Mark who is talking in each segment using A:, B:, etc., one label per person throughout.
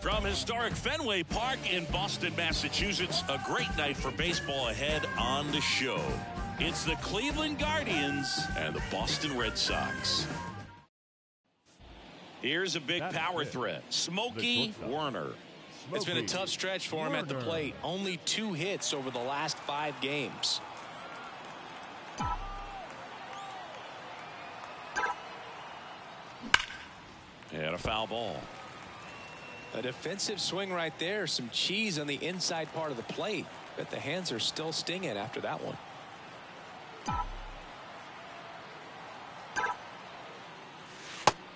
A: From historic Fenway Park in Boston, Massachusetts, a great night for baseball ahead on the show. It's the Cleveland Guardians and the Boston Red Sox. Here's a big power threat, Smokey Werner.
B: It's been a tough stretch for him at the plate. Only 2 hits over the last 5 games.
A: And a foul ball.
B: A defensive swing right there. Some cheese on the inside part of the plate. But the hands are still stinging after that one.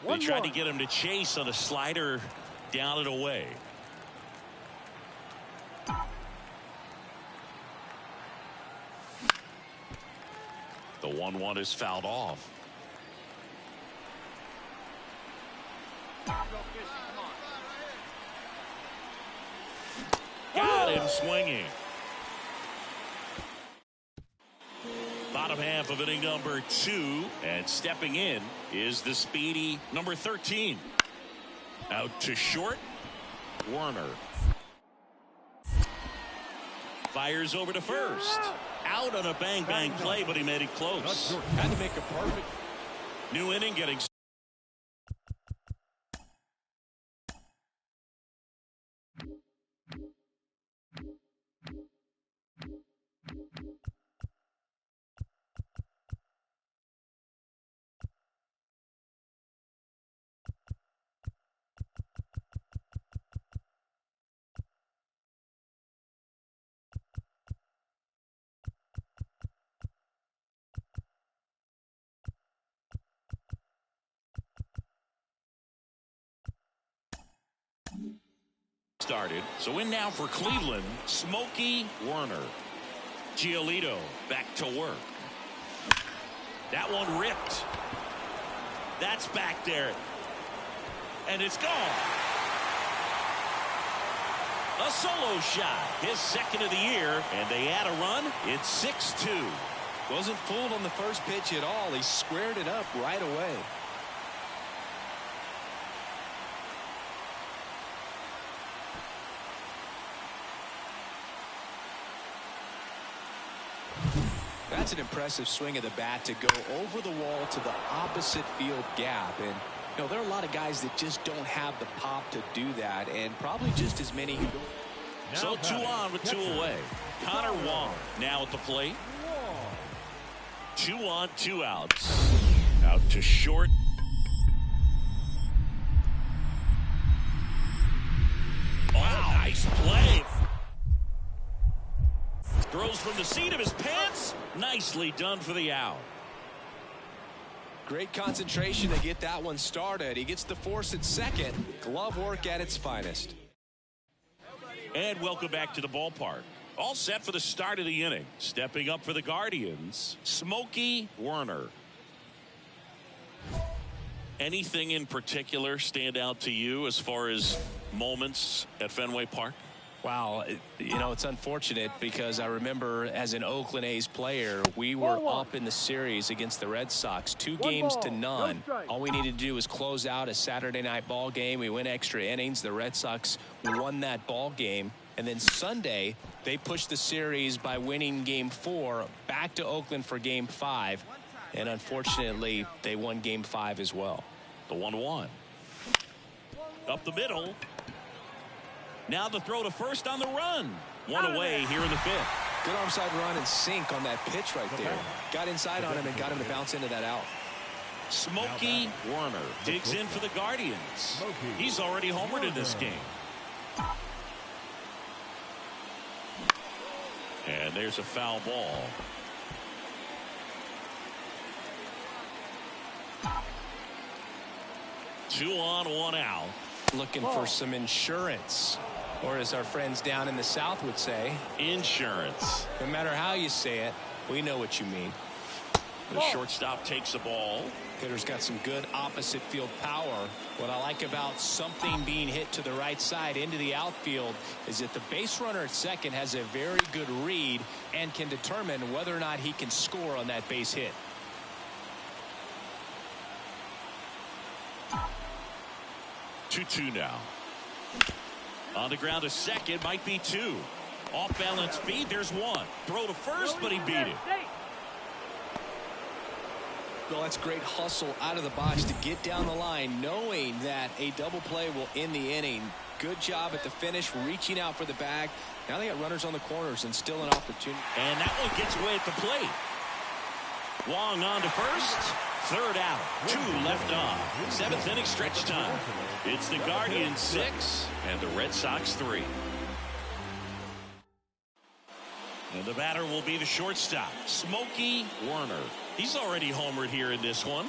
A: They tried to get him to chase on a slider down and away. The 1-1 is fouled off. Got him swinging. Bottom half of inning number 2, and stepping in is the speedy number 13. Out to short, Werner. Fires over to first. Out on a bang-bang play, but he made it close.
B: Had to make a perfect.
A: New inning getting. Started. So in now for Cleveland, Smokey Werner. Giolito back to work. That one ripped. That's back there. And it's gone. A solo shot. His second of the year. And they add a run. It's 6-2.
B: Wasn't fooled on the first pitch at all. He squared it up right away. That's an impressive swing of the bat to go over the wall to the opposite field gap. And, you know, there are a lot of guys that just don't have the pop to do that, and probably just as many who don't.
A: So 2 on with 2 away. Connor Wong now at the plate. 2 on, 2 outs. Out to short. Wow, nice play. Throws from the seat of his pants. Nicely done for the out.
B: Great concentration to get that one started. He gets the force at second. Glove work at its finest.
A: And welcome back to the ballpark. All set for the start of the inning. Stepping up for the Guardians, Smokey Werner. Anything in particular stand out to you as far as moments at Fenway Park?
B: Wow, you know, it's unfortunate because I remember as an Oakland A's player, we were up in the series against the Red Sox, 2 games to none. All we needed to do was close out a Saturday night ball game. We went extra innings. The Red Sox won that ball game. And then Sunday, they pushed the series by winning Game 4 back to Oakland for Game 5. And unfortunately, they won Game 5 as well.
A: The 1-1. Up the middle. Now the throw to first on the run. 1 away here in the 5th.
B: Good onside run and sink on that pitch right there. Got inside on him and got him to bounce into that out.
A: Smokey Werner digs in for the Guardians. He's already homered in this game. And there's a foul ball. Two on, 1 out.
B: Looking for some insurance, or as our friends down in the South would say,
A: insurance.
B: No matter how you say it, we know what you mean.
A: The shortstop takes the ball.
B: Hitter's got some good opposite field power. What I like about something being hit to the right side into the outfield is that the base runner at second has a very good read and can determine whether or not he can score on that base hit.
A: Two now. On the ground to second, might be two. Off balance feed, there's one. Throw to first, but he beat it.
B: Well, that's great hustle out of the box to get down the line, knowing that a double play will end the inning. Good job at the finish, reaching out for the bag. Now they got runners on the corners and still an opportunity.
A: And that one gets away at the plate. Wong on to first. Third out. 2 left on. 7th inning stretch time. It's the Guardians 6 and the Red Sox 3. And the batter will be the shortstop, Smokey Werner. He's already homered here in this one.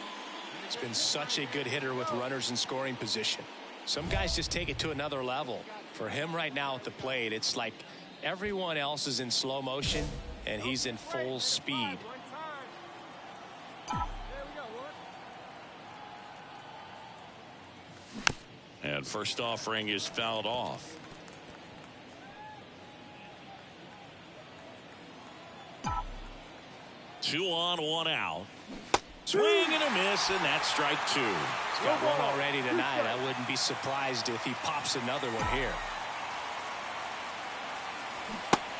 B: He's been such a good hitter with runners in scoring position. Some guys just take it to another level. For him right now at the plate, it's like everyone else is in slow motion and he's in full speed.
A: And first offering is fouled off. Two on, one out. Swing and a miss, and that's strike 2.
B: He's got one already tonight. I wouldn't be surprised if he pops another one here.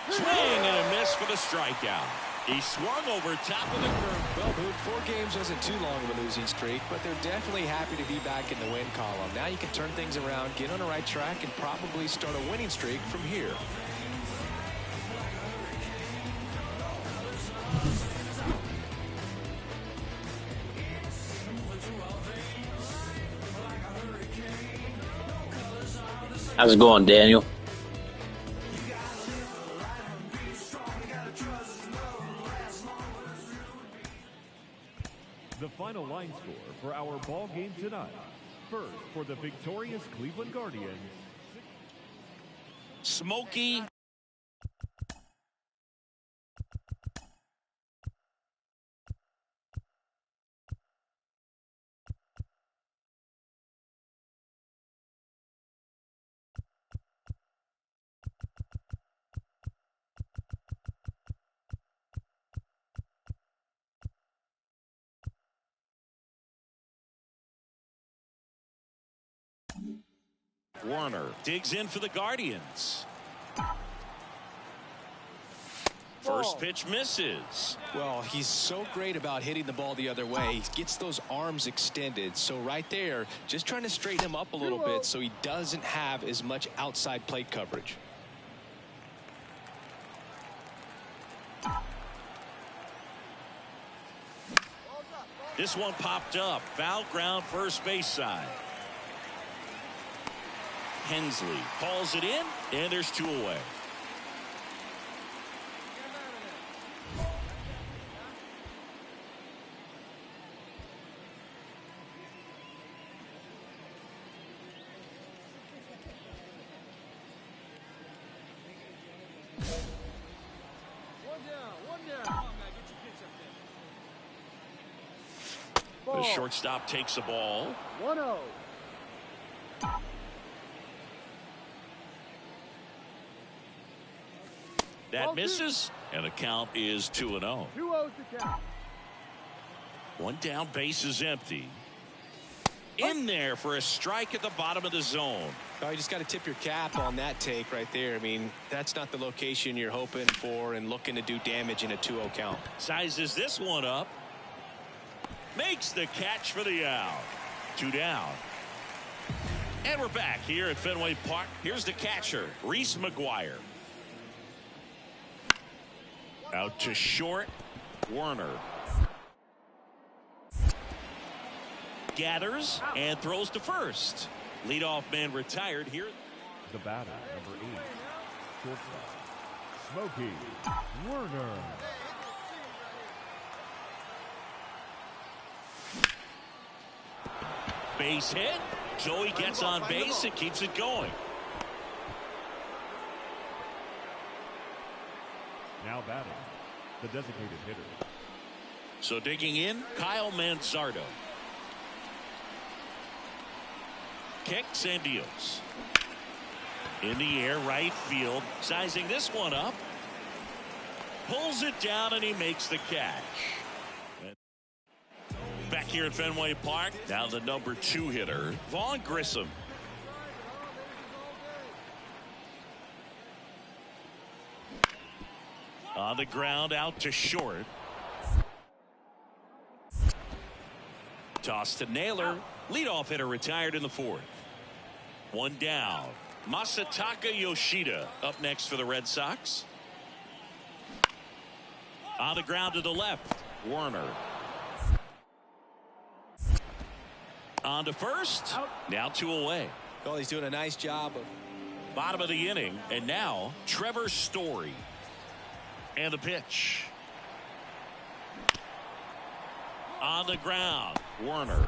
A: Swing and a miss for the strikeout. He swung over top of the curve.
B: Well, Boone, 4 games wasn't too long of a losing streak, but they're definitely happy to be back in the win column. Now you can turn things around, get on the right track, and probably start a winning streak from here.
C: How's it going, Daniel?
D: The final line score for our ball game tonight. First, for the victorious Cleveland Guardians,
A: Smokey Werner digs in for the Guardians. First pitch misses.
B: Well, he's so great about hitting the ball the other way. He gets those arms extended. So right there, just trying to straighten him up a little bit so he doesn't have as much outside plate coverage.
A: This one popped up. Foul ground, first base side. Hensley calls it in, and there's 2 away. The shortstop takes the ball.
E: 1-0.
A: That misses, and the count is 2-0.
E: 2-0 to count.
A: One down, base is empty. In there for a strike at the bottom of the zone.
B: Oh, you just got to tip your cap on that take right there. I mean, that's not the location you're hoping for and looking to do damage in a 2-0 count.
A: Sizes this one up. Makes the catch for the out. 2 down. And we're back here at Fenway Park. Here's the catcher, Reese McGuire. Out to short, Werner. Gathers and throws to first. Leadoff man retired here.
D: the batter, number 8, shortstop, Smokey Werner.
A: Base hit. Joey gets on base and keeps it going.
D: Now batting, the designated hitter.
A: So digging in, Kyle Manzardo. Kicks and deals. In the air, right field. Sizing this one up. Pulls it down and he makes the catch. Back here at Fenway Park, now the number 2 hitter, Vaughn Grissom. On the ground, out to short. Toss to Naylor. Leadoff hitter retired in the fourth. One down. Masataka Yoshida up next for the Red Sox. On the ground to the left, Werner. On to first. Now 2 away.
B: Well, he's doing a nice job of
A: Bottom of the inning, and now Trevor Story. And the pitch. On the ground, Werner.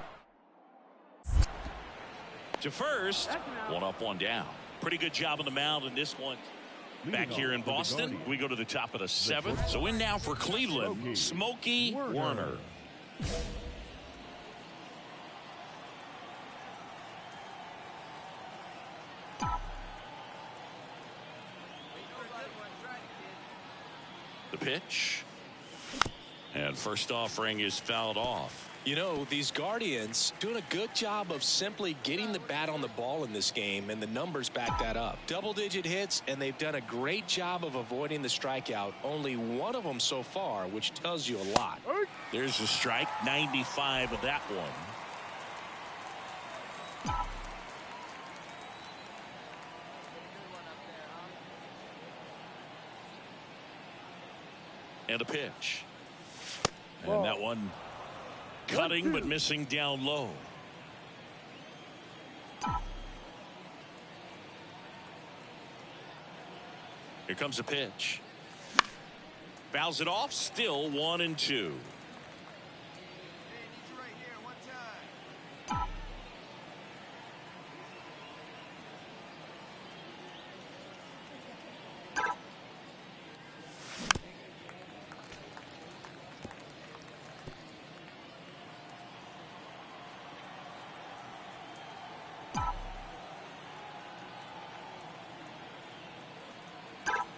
A: To first, 1 up, 1 down. Pretty good job on the mound in this one. Back here in Boston, we go to the top of the 7th. So in now for Cleveland, Smokey Werner. The pitch. And first offering is fouled off.
B: You know, these Guardians doing a good job of simply getting the bat on the ball in this game, and the numbers back that up. Double-digit hits, and they've done a great job of avoiding the strikeout. Only one of them so far, which tells you a lot.
A: There's a strike, 95 of that one. And a pitch. And that one cutting but missing down low. Here comes a pitch. Fouls it off. Still 1-2.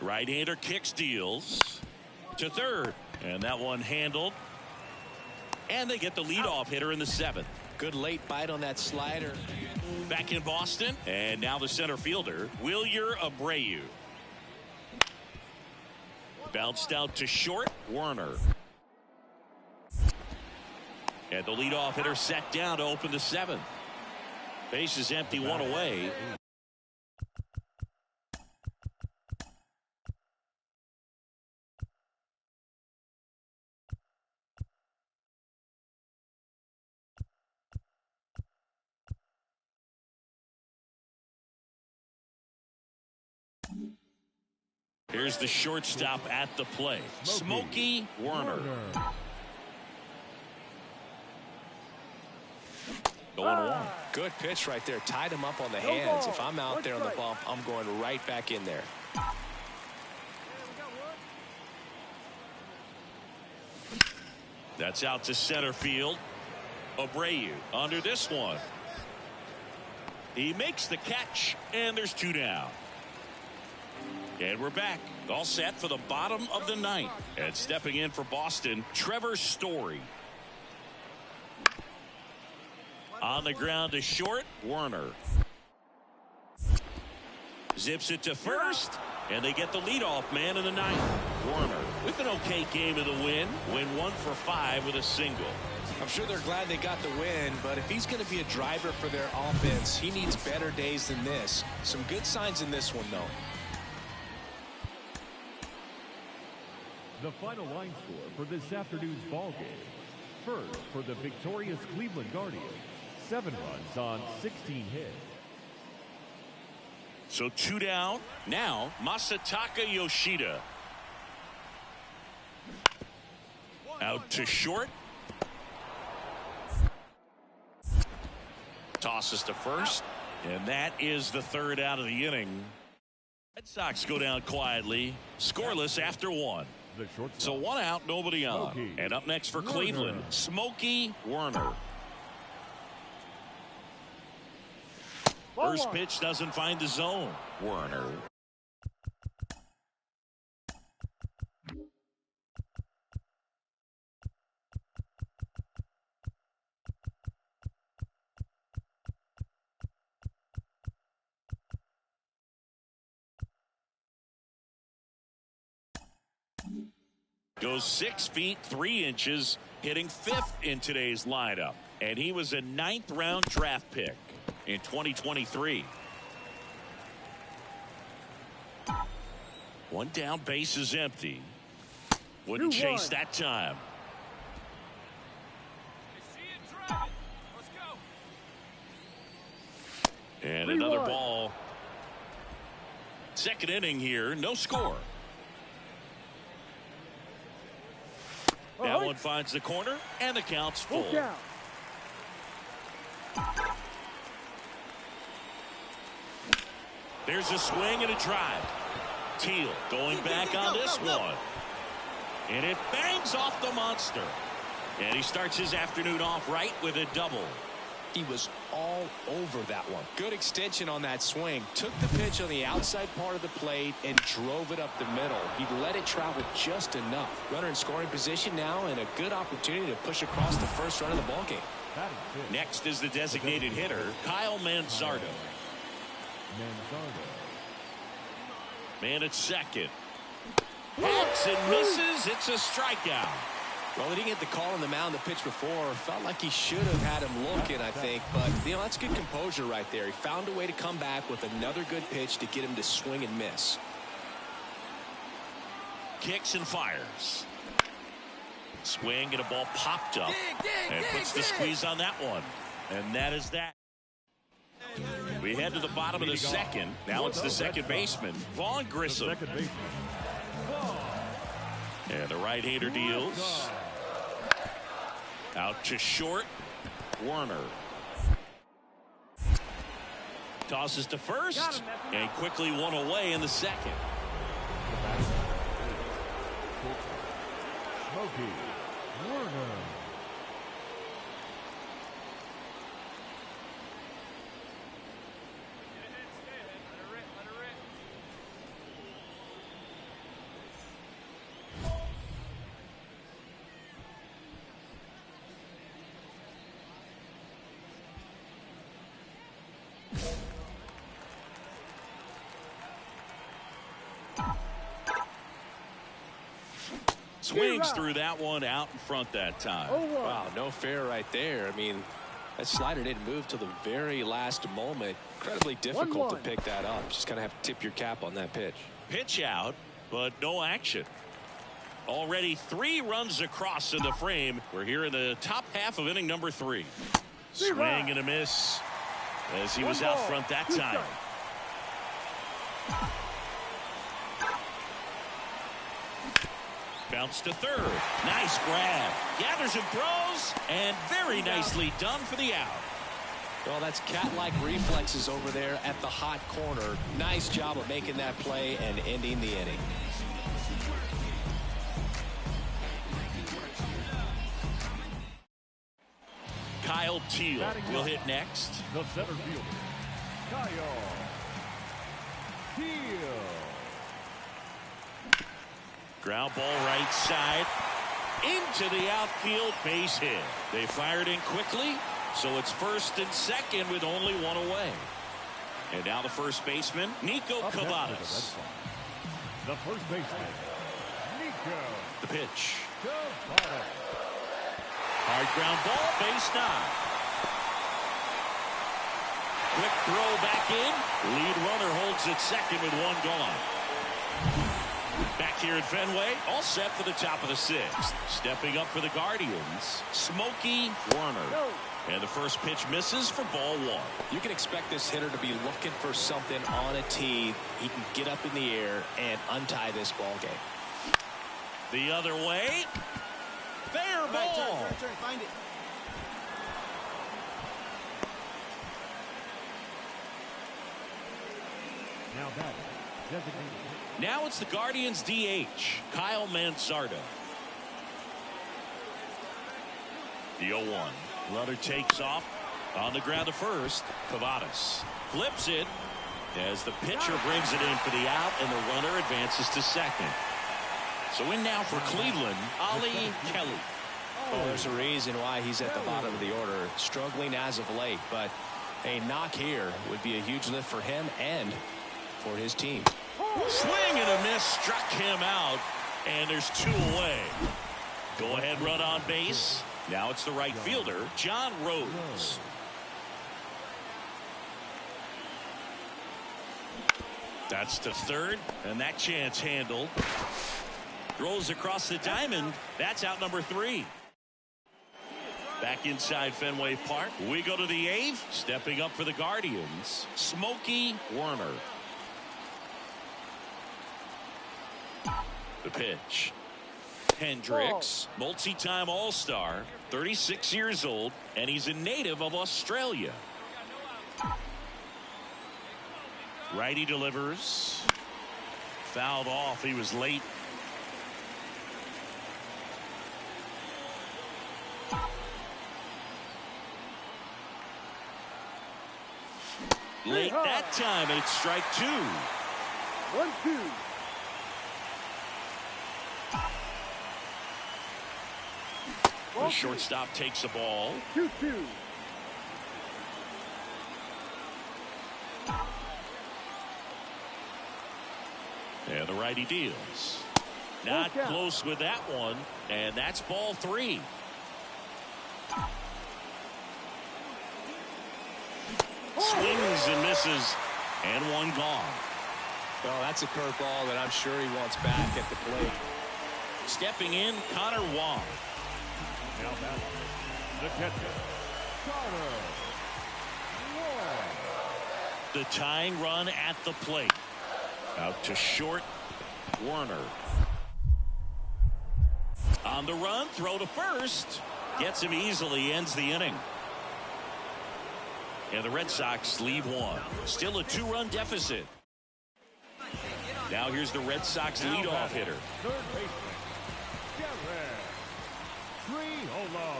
A: Right-hander kicks, deals to third, and that one handled. And they get the leadoff hitter in the 7th.
B: Good late bite on that slider.
A: Back in Boston, and now the center fielder, Wilyer Abreu. Bounced out to short, Werner. And the leadoff hitter set down to open the 7th. Base is empty, 1 away. Here's the shortstop at the plate, Smokey Werner. Going 1.
B: Good pitch right there. Tied him up on the hands. If I'm out there on the bump, I'm going right back in there.
A: That's out to center field. Abreu under this one. He makes the catch, and there's 2 down. And we're back, all set for the bottom of the 9th. And stepping in for Boston, Trevor Story. On the ground to short, Werner. Zips it to first, and they get the leadoff man in the 9th. Werner with an okay game of the win 1 for 5 with a single.
B: I'm sure they're glad they got the win, but if he's going to be a driver for their offense, he needs better days than this. Some good signs in this one, though.
D: The final line score for this afternoon's ball game. First, for the victorious Cleveland Guardians, 7 runs on 16 hits.
A: So 2 down. Now Masataka Yoshida. Out to short. Tosses to first. And that is the 3rd out of the inning. Red Sox go down quietly. Scoreless after 1. So 1 out, nobody on. And up next for Cleveland, Smokey Werner. First pitch doesn't find the zone. Werner. Goes 6 feet 3 inches, hitting 5th in today's lineup. And he was a 9th round draft pick in 2023. One down, base is empty. Wouldn't chase that time. And another ball. Second inning here, no score. That one finds the corner, and the count's full. There's a swing and a drive. Teal going back on this one. And it bangs off the monster. And he starts his afternoon off right with a double.
B: He was all over that one. Good extension on that swing. Took the pitch on the outside part of the plate and drove it up the middle. He let it travel just enough. Runner in scoring position now, and a good opportunity to push across the first run of the ballgame.
A: Next is the designated hitter, Kyle Manzardo. Man at second. Hits and misses. It's a strikeout.
B: Well, he didn't get the call on the mound the pitch before. Felt like he should have had him looking, I think. But, you know, that's good composure right there. He found a way to come back with another good pitch to get him to swing and miss.
A: Kicks and fires. Swing and a ball popped up. And puts the squeeze on that one. And that is that. We head to the bottom of the second. Now it's the second baseman, Vaughn Grissom. And the right-hander deals. Out to short. Werner. Tosses to first. And quickly one away in the second.
D: Smokey Werner.
A: Swings through that one out in front that time.
B: Wow, no fair right there. I mean, that slider didn't move till the very last moment. Incredibly difficult to pick that up. Just kind of have to tip your cap on that pitch.
A: Pitch out, but no action. Already 3 runs across in the frame. We're here in the top half of inning number 3. Swing and a miss as he was out front that time. Bounce to third. Nice grab. Gathers and throws, and very nicely done for the out.
B: Well, that's cat-like reflexes over there at the hot corner. Nice job of making that play and ending the inning.
A: Kyle Teal will hit next.
D: The center fielder, Kyle Teal.
A: Ground ball right side. Into the outfield, base hit. They fired in quickly, so it's first and second with only one away. And now the first baseman, Nico Cavadas.
D: The first baseman, Nico.
A: The pitch.
D: Cavadas.
A: Hard ground ball, base knock. Quick throw back in. Lead runner holds it second with one gone. Back here at Fenway, all set for the top of the 6th. Stepping up for the Guardians, Smokey Werner. And the first pitch misses for ball 1.
B: You can expect this hitter to be looking for something on a tee. He can get up in the air and untie this ball game.
A: The other way. Fair ball.
E: Turn, find it.
D: Now that designated.
A: Now it's the Guardians DH, Kyle Manzardo. The 0-1. Runner takes off on the ground to first. Cavadas flips it as the pitcher brings it in for the out, and the runner advances to second. So in now for Cleveland, Ali Kelly.
B: Oh, there's a reason why he's at the bottom of the order. Struggling as of late, but a knock here would be a huge lift for him and for his team.
A: Swing and a miss struck him out. And there's 2 away. Go ahead run on base. Now it's the right fielder, John Rhodes. That's to third, and that chance handled. Throws across the diamond. That's out number 3. Back inside Fenway Park. We go to the 8th. Stepping up for the Guardians, Smokey Werner. The pitch. Hendricks, multi-time All-Star, 36 years old, and he's a native of Australia. Righty delivers. Fouled off. He was late. Late that time, and it's strike 2.
E: 1-2.
A: The shortstop takes the ball.
E: 2-2.
A: And the righty deals. Not close with that one, and that's ball 3. Swings and misses, and 1 gone.
B: Well, that's a curveball that I'm sure he wants back at the plate.
A: Stepping in, Connor Wong.
D: Now batting, the catcher, Connor Wong.
A: The tying run at the plate. Out to short, Werner. On the run, throw to first. Gets him easily, ends the inning. And the Red Sox leave 1. Still a 2-run deficit. Now here's the Red Sox leadoff hitter.
D: Third baseman, Garrett Triolo.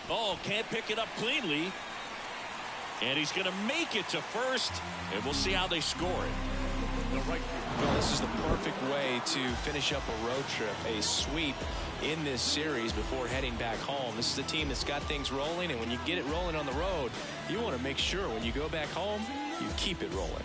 A: Oh, can't pick it up cleanly. And he's going to make it to first. And we'll see how they score it.
D: The right fielder.
B: Well, this is the perfect way to finish up a road trip, a sweep in this series before heading back home. This is a team that's got things rolling, and when you get it rolling on the road, you want to make sure when you go back home, you keep it rolling.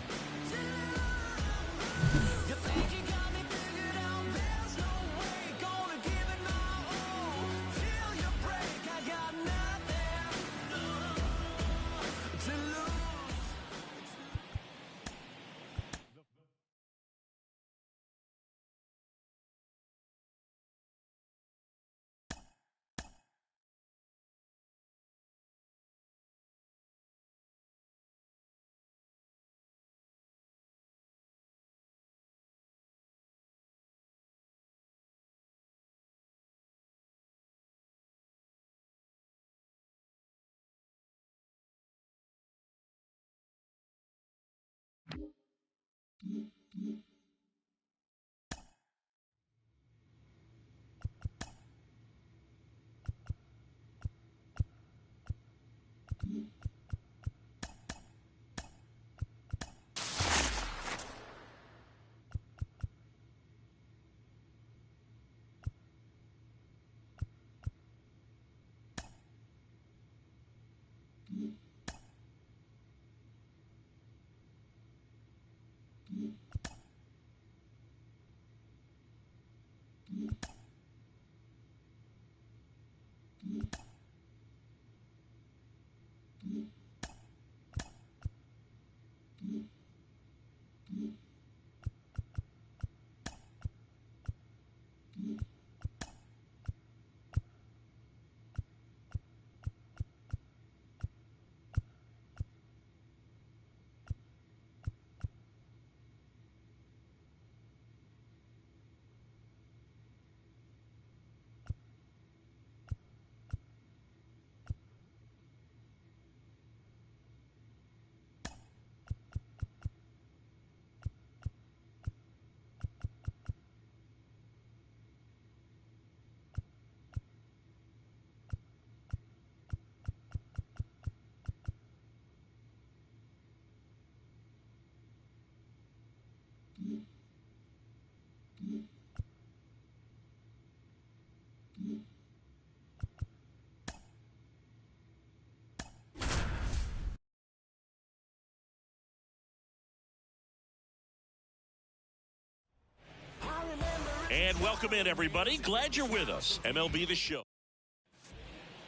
A: And welcome in, everybody. Glad you're with us. MLB The Show.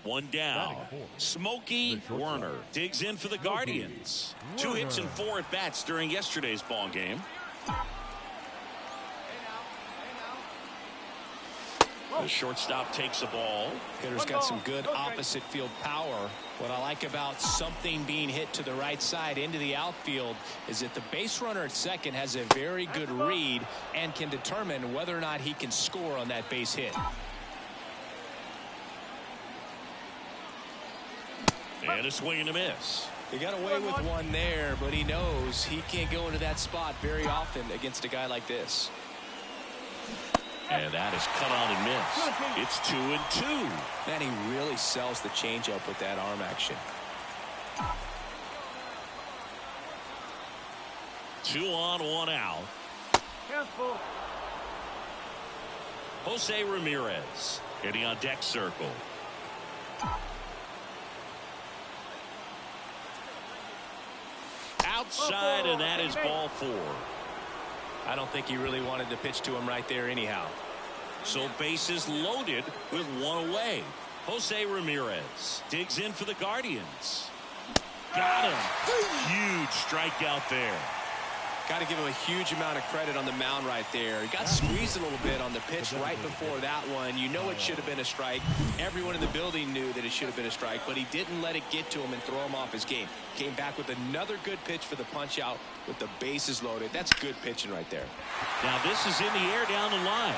A: One down. Smokey Werner digs in for the Guardians. 2 hits and 4 at-bats during yesterday's ball game. The shortstop takes the ball.
B: Hitter's got some good opposite field power. What I like about something being hit to the right side into the outfield is that the base runner at second has a very good read and can determine whether or not he can score on that base hit.
A: And a swing and a miss.
B: He got away with one there, but he knows he can't go into that spot very often against a guy like this.
A: And that is cut on and missed. It's 2-2.
B: Man, he really sells the changeup with that arm action.
A: 2 on, 1 out.
E: Careful.
A: Jose Ramirez hitting on deck circle. Outside, and that is ball 4.
B: I don't think he really wanted to pitch to him right there anyhow.
A: So bases loaded with 1 away. Jose Ramirez digs in for the Guardians. Got him. Huge strikeout there.
B: Got to give him a huge amount of credit on the mound right there. He got squeezed a little bit on the pitch right before that one. You know it should have been a strike. Everyone in the building knew that it should have been a strike, but he didn't let it get to him and throw him off his game. Came back with another good pitch for the punch out with the bases loaded. That's good pitching right there.
A: Now this is in the air down the line.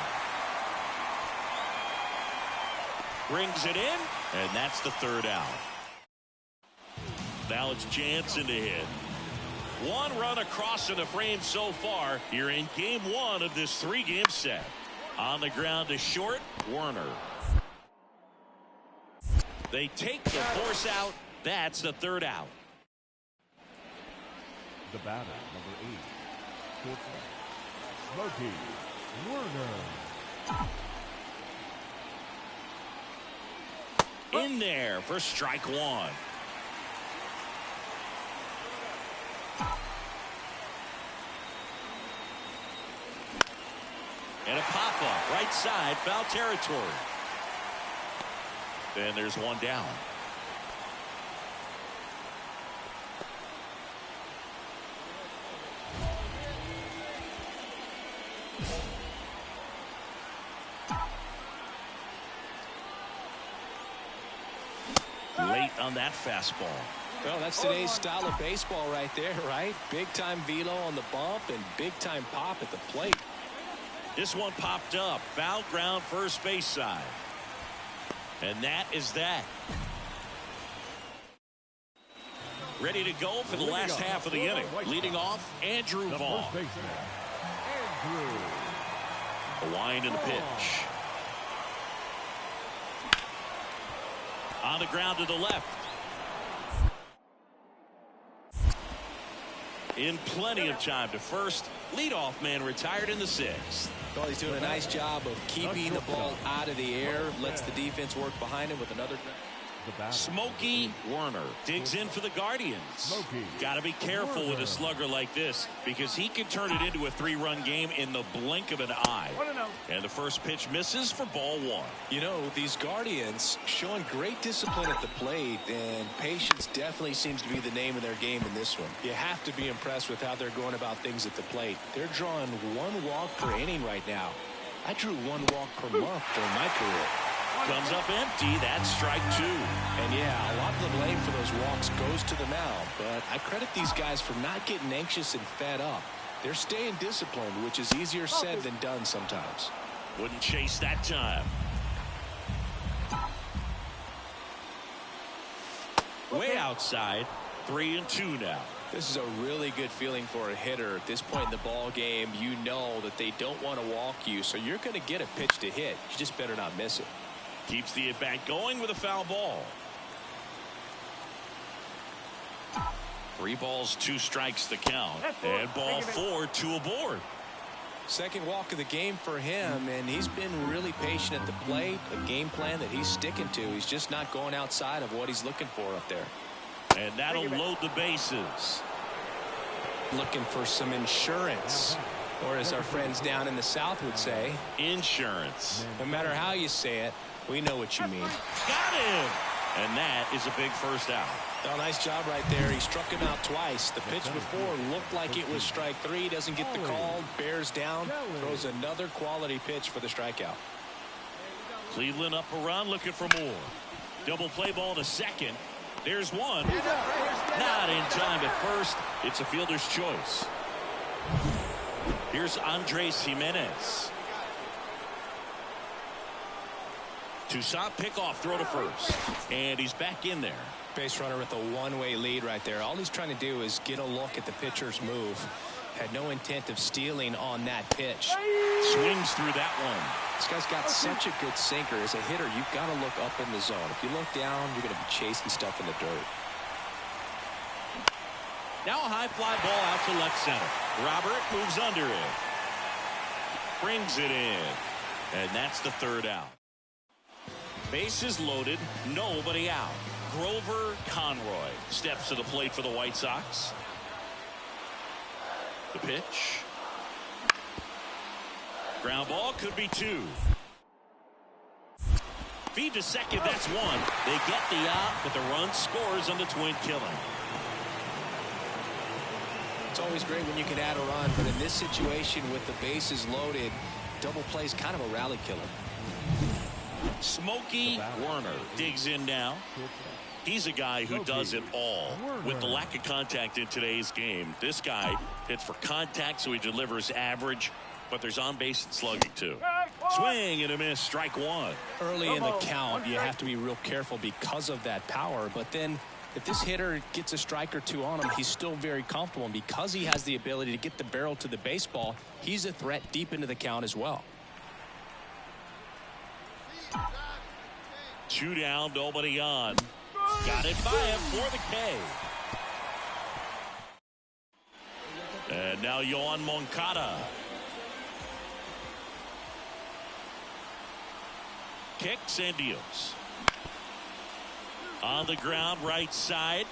A: Brings it in, and that's the 3rd out. Now it's Jansen to hit. 1 run across in the frame so far here in game 1 of this 3-game set. On the ground to short, Werner. They take the force out. That's the 3rd out.
D: The batter, number 8, shortstop Smokey Werner.
A: In there for strike 1. And a pop-up right side, foul territory. Then there's 1 down. Late on that fastball.
B: Well, that's today's style of baseball right there, right? Big-time velo on the bump and big-time pop at the plate.
A: This one popped up. Foul ground first base side. And that is that. Ready to go for the last half of the inning. Leading off, Andrew Vaughn. A wind in the pitch. On the ground to the left. In plenty of time to first. Leadoff man retired in the 6th.
B: Well, he's doing a nice job of keeping the ball out of the air. Lets the defense work behind him with another.
A: Smokey Werner digs in for the Guardians. Got to be careful with a slugger like this because he can turn it into a 3-run game in the blink of an eye. And the first pitch misses for ball 1.
B: You know, these Guardians showing great discipline at the plate, and patience definitely seems to be the name of their game in this one. You have to be impressed with how they're going about things at the plate. They're drawing 1 walk per inning right now. I drew 1 walk per month during my career.
A: Comes up empty. That's strike 2.
B: And yeah, a lot of the blame for those walks goes to the mound, but I credit these guys for not getting anxious and fed up. They're staying disciplined, which is easier said than done sometimes.
A: Wouldn't chase that time. Way outside. 3-2 now.
B: This is a really good feeling for a hitter. At this point in the ball game, you know that they don't want to walk you, so you're going to get a pitch to hit. You just better not miss it.
A: Keeps the at-bat going with a foul ball. 3 balls, 2 strikes the count. And ball 4, 2 aboard.
B: Second walk of the game for him, and he's been really patient at the plate. A game plan that he's sticking to. He's just not going outside of what he's looking for up there.
A: And that'll load the bases.
B: Looking for some insurance. Or as our friends down in the South would say,
A: insurance.
B: No matter how you say it, we know what you mean.
A: Got him! And that is a big first out.
B: Oh, nice job right there. He struck him out twice. The pitch before looked like it was strike 3. Doesn't get the call. Bears down. Throws another quality pitch for the strikeout.
A: Cleveland up a run, looking for more. Double play ball to second. There's one. Not in time at first. It's a fielder's choice. Here's Andres Jimenez. Toussaint pickoff throw to first. And he's back in there.
B: Base runner with a one-way lead right there. All he's trying to do is get a look at the pitcher's move. Had no intent of stealing on that pitch.
A: Swings through that one.
B: This guy's got such a good sinker. As a hitter, you've got to look up in the zone. If you look down, you're going to be chasing stuff in the dirt.
A: Now a high fly ball out to left center. Robert moves under it. Brings it in. And that's the third out. Bases loaded, nobody out. Grover Conroy steps to the plate for the White Sox. The pitch. Ground ball, could be 2. Feed to second, that's 1. They get the out, but the run scores on the twin killing.
B: It's always great when you can add a run, but in this situation with the bases loaded, double play is kind of a rally killer.
A: Smokey Werner digs in now. He's a guy who does it all. With the lack of contact in today's game, this guy hits for contact, so he delivers average, but there's on-base and slugging too. Swing and a miss, strike 1.
B: Early in the count, you have to be real careful because of that power, but then if this hitter gets a strike or 2 on him, he's still very comfortable, and because he has the ability to get the barrel to the baseball, he's a threat deep into the count as well.
A: 2 down, nobody on. Got it by him for the K. And now Yohan Moncada. Kicks and deals. On the ground, right side.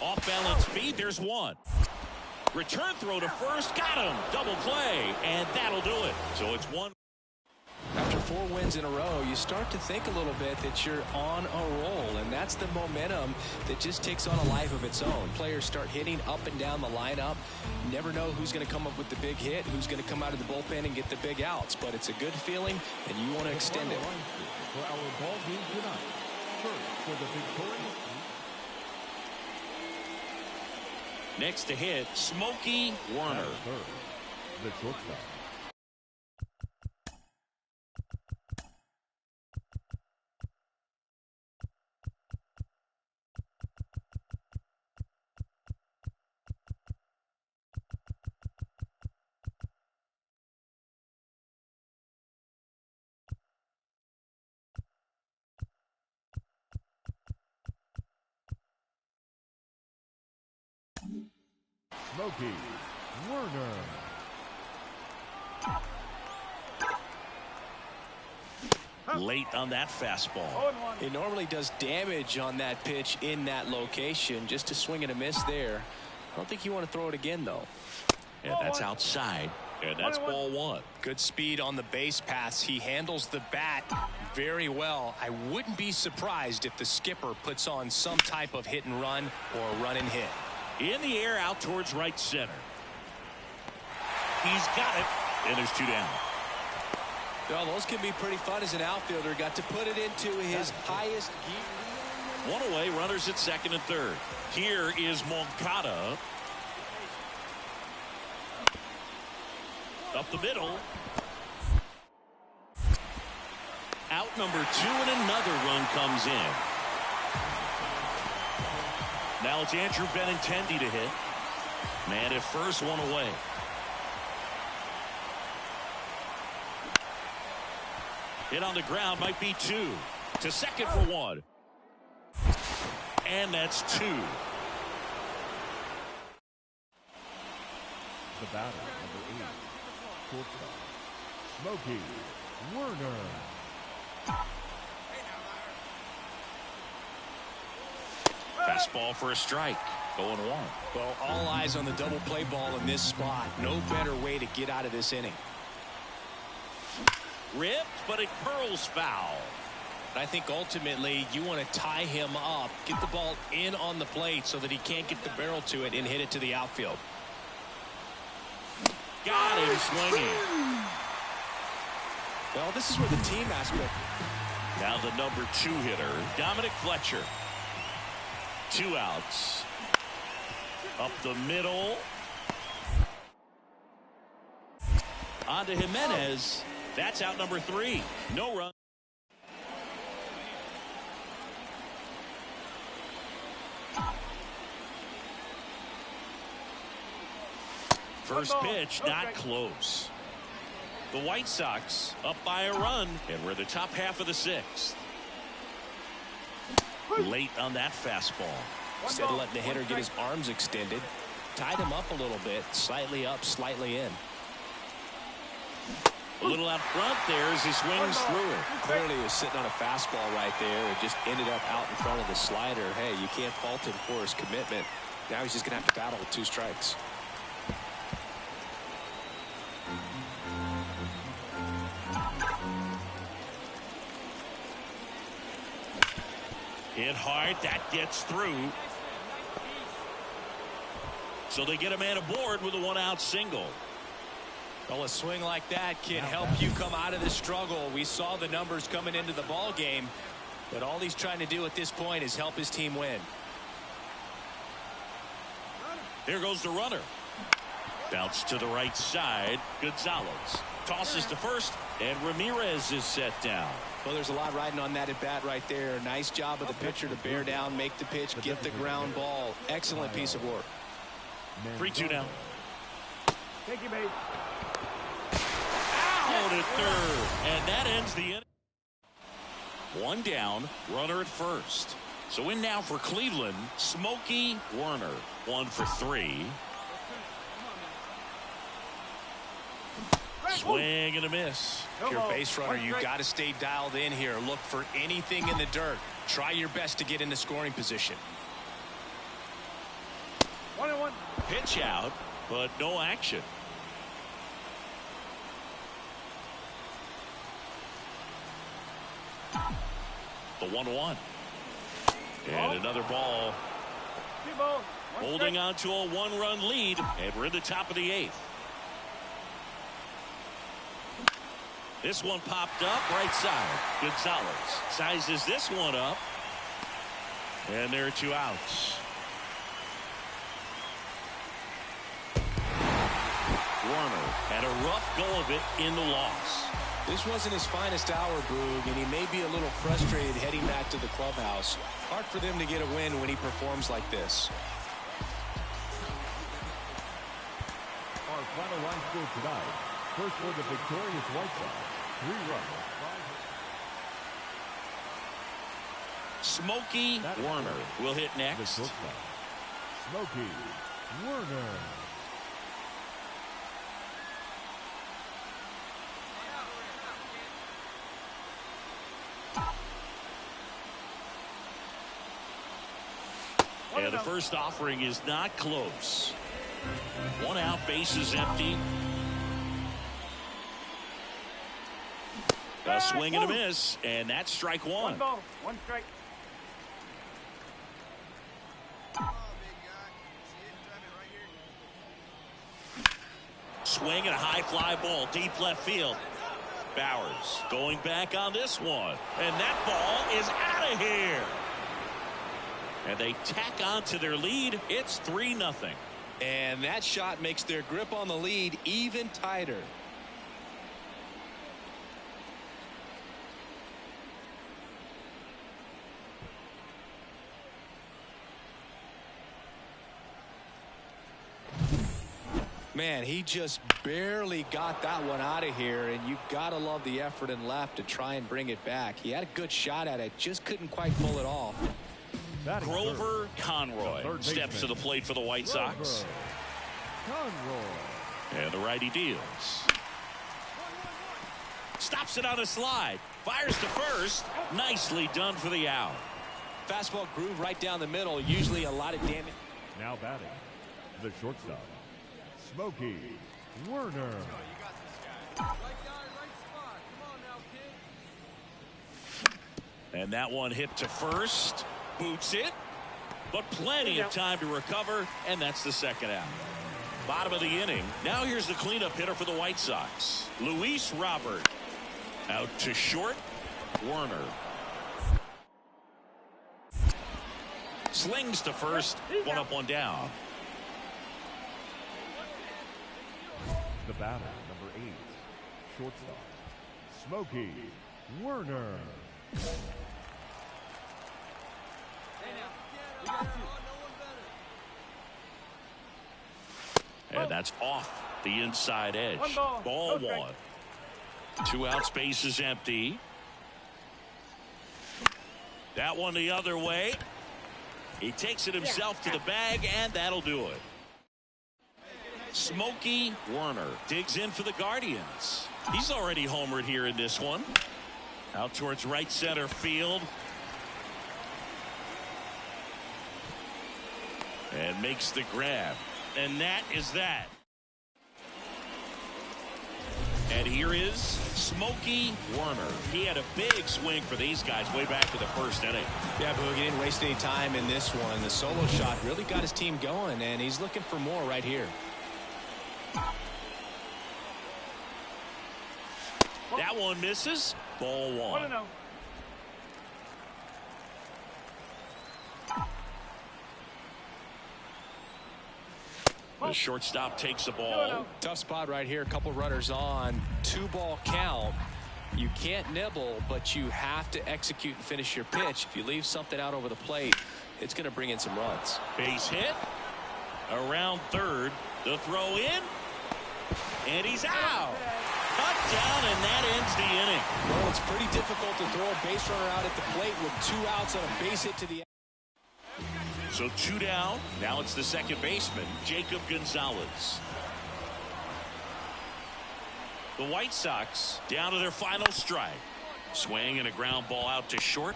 A: Off balance feed, there's 1. Return throw to first, got him. Double play, and that'll do it. So it's 1.
B: After 4 wins in a row, you start to think a little bit that you're on a roll, and that's the momentum that just takes on a life of its own. Players start hitting up and down the lineup. You never know who's going to come up with the big hit, who's going to come out of the bullpen and get the big outs, but it's a good feeling, and you want to extend it.
D: For our ball game tonight, first for the victorious.
A: Next to hit, Smokey Werner.
D: The shortstop. Smokey Werner.
A: Late on that fastball.
B: It normally does damage on that pitch in that location. Just a swing and a miss there. I don't think you want to throw it again, though.
A: And that's outside. And that's ball 1.
B: Good speed on the base paths. He handles the bat very well. I wouldn't be surprised if the skipper puts on some type of hit and run or run and hit.
A: In the air, out towards right center. He's got it. And there's 2 down.
B: Well, those can be pretty fun as an outfielder. Got to put it into his highest gear.
A: 1 away, runners at second and third. Here is Moncada. Up the middle. Out number 2, and another run comes in. Now it's Andrew Benintendi to hit. Man at first, 1 away. Hit on the ground, might be 2. To second for 1. And that's 2.
D: The batter, number 8, shortstop Smokey Werner.
A: Fastball for a strike. 0-1.
B: Well, all eyes on the double play ball in this spot. No better way to get out of this inning.
A: Ripped, but it curls foul.
B: I think ultimately you want to tie him up, get the ball in on the plate so that he can't get the barrel to it and hit it to the outfield.
A: Got him swinging.
B: Well, this is where the team aspect.
A: Now the number 2 hitter, Dominic Fletcher. 2 outs. Up the middle. On to Jimenez. That's out number 3. No run. First pitch, not close. The White Sox up by a run, and we're the top half of the 6th. Late on that fastball.
B: Instead of letting the hitter get his arms extended, tied him up a little bit, slightly up, slightly in.
A: A little out front there as he swings through it.
B: Clearly he was sitting on a fastball right there. It just ended up out in front of the slider. Hey, you can't fault him for his commitment. Now he's just going to have to battle with 2 strikes.
A: Hit hard. That gets through. So they get a man aboard with a 1-out single.
B: Well, a swing like that can help you come out of the struggle. We saw the numbers coming into the ball game, but all he's trying to do at this point is help his team win.
A: Here goes the runner. Bounce to the right side. Gonzalez tosses to first, and Ramirez is set down.
B: Well, there's a lot riding on that at bat right there. Nice job of the pitcher to bear down, make the pitch, get the ground ball. Excellent piece of work.
A: 3-2 now.
E: Thank you, mate.
A: Out at third, and that ends the inning. 1 down, runner at first. So in now for Cleveland, Smokey Werner. 1 for 3. Swing and a miss.
B: If you're a base runner, you got to stay dialed in here. Look for anything in the dirt. Try your best to get into scoring position.
E: 1-1.
A: Pitch out, but no action. The 1-1. And another ball. Holding on to a 1-run lead, and we're in the top of the 8th. This one popped up right side. Gonzalez sizes this one up, and there are 2 outs. Werner had a rough go of it in the loss.
B: This wasn't his finest hour, Boog, and he may be a little frustrated heading back to the clubhouse. Hard for them to get a win when he performs like this.
D: Our final line score tonight. First for the victorious White Sox. 3 runs.
A: Smokey Werner will hit
D: The
A: next.
D: shortstop, Smokey Werner.
A: And the first offering is not close. 1 out, base is empty. A swing and a miss, and that's strike 1.
E: 1 ball, 1 strike.
A: Swing and a high fly ball, deep left field. Bowers going back on this one, and that ball is out of here. And they tack on to their lead. It's 3-0.
B: And that shot makes their grip on the lead even tighter. Man, he just barely got that one out of here, and you gotta love the effort and left to try and bring it back. He had a good shot at it, just couldn't quite pull it off.
A: Grover Conroy steps to the plate for the White Sox.
D: Conroy.
A: And the righty deals. Stops it on a slide. Fires to first. Nicely done for the out.
B: Fastball groove right down the middle. Usually a lot of damage.
D: Now batting, the shortstop, Smokey Werner.
A: And that one hit to first. Boots it. But plenty of time to recover. And that's the second out. Bottom of the inning. Now here's the cleanup hitter for the White Sox. Luis Robert. Out to short. Werner. Slings to first. One up, one down.
D: The batter, number 8, shortstop, Smokey Werner.
A: And that's off the inside edge. Ball one. 2 outs, base is empty. That one the other way. He takes it himself to the bag, and that'll do it. Smokey Werner digs in for the Guardians. He's already homered here in this one. Out towards right center field. And makes the grab. And that is that. And here is Smokey Werner. He had a big swing for these guys way back to the first inning.
B: Yeah, Boog, he didn't waste any time in this one. The solo shot really got his team going, and he's looking for more right here.
A: That one misses. Ball one. The shortstop takes the ball.
B: Tough spot right here. A couple runners on. 2-ball count. You can't nibble, but you have to execute and finish your pitch. If you leave something out over the plate, it's going to bring in some runs.
A: Base hit. Around third. The throw in. And he's out. Cut down, and that ends the inning.
B: Well, it's pretty difficult to throw a base runner out at the plate with 2 outs on a base hit to the.
A: So 2 down. Now it's the second baseman, Jacob Gonzalez. The White Sox down to their final strike. Swing and a ground ball out to short.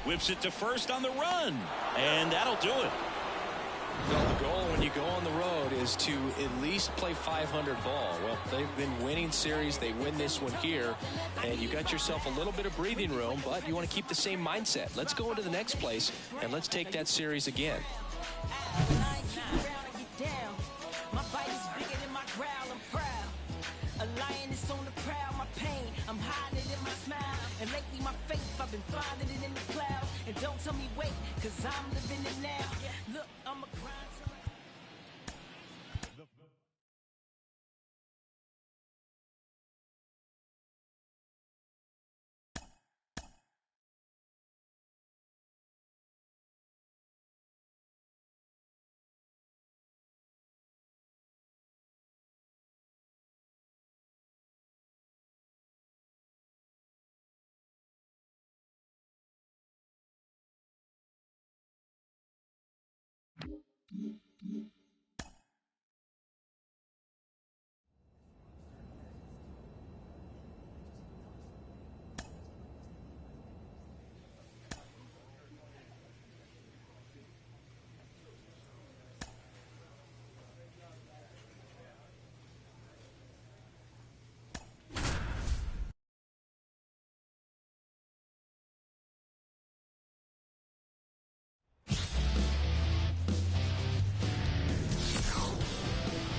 A: Whips it to first on the run. And that'll do it.
B: Well, the goal when you go on the road is to at least play 500 ball. Well, they've been winning series. They win this one here, and you got yourself a little bit of breathing room, but you want to keep the same mindset. Let's go into the next place, and let's take that series again.
F: And lately my faith, I've been finding it in the clouds. And don't tell me wait, cause I'm living it now. Look, I'm a grind.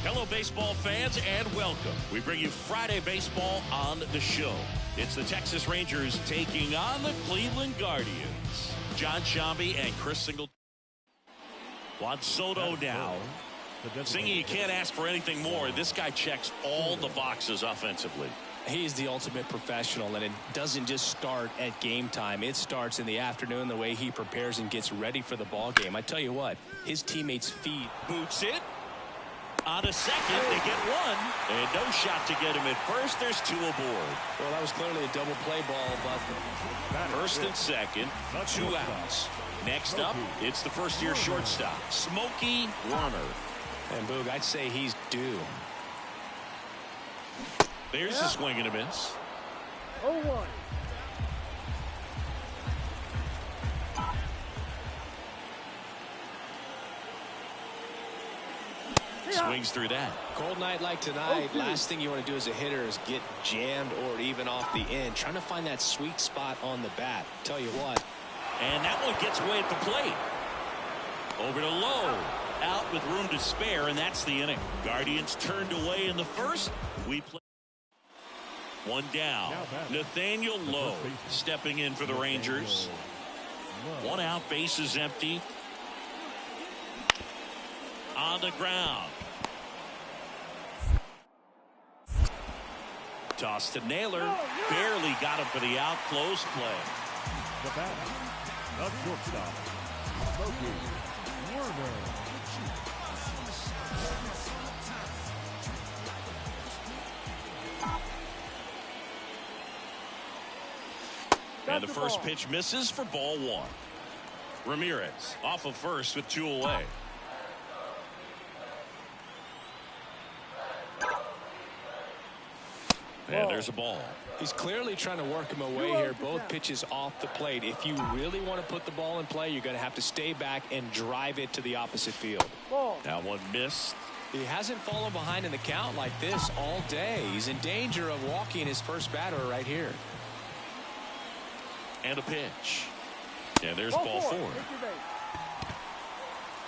A: Hello, baseball fans, and welcome. We bring you Friday baseball on the show. It's the Texas Rangers taking on the Cleveland Guardians. John Shambi and Chris Singleton. Juan Soto now. Singy, you can't ask for anything more. This guy checks all the boxes offensively.
B: He's the ultimate professional, and it doesn't just start at game time. It starts in the afternoon, the way he prepares and gets ready for the ball game. I tell you what, his teammates feed.
A: Boots it. On a second, they get one. And no shot to get him at first. There's 2 aboard.
B: Well, that was clearly a double play ball, but
A: First and second, 2 outs. Next up, it's the first-year shortstop, Smokey Werner.
B: And Boog, I'd say he's due.
A: There's a swing and a miss.
E: 0-1.
A: Swings through that.
B: Cold night like tonight, last thing you want to do as a hitter is get jammed or even off the end. Trying to find that sweet spot on the bat. Tell you what.
A: And that one gets away at the plate. Over to Lowe. Out with room to spare, and that's the inning. Guardians turned away in the first. We play. One down. Nathaniel Lowe stepping in for the Rangers. One out, bases empty. On the ground. Toss to Naylor. Barely got him for the out. Close play.
D: The batter, the shortstop, Smoky Warner.
A: And the first pitch misses for ball one. Ramirez off of first with 2 away. And there's a ball.
B: He's clearly trying to work him away here. Both pitches off the plate. If you really want to put the ball in play, you're going to have to stay back and drive it to the opposite field.
A: That one missed.
B: He hasn't fallen behind in the count like this all day. He's in danger of walking his first batter right here.
A: And a pitch. And there's ball 4.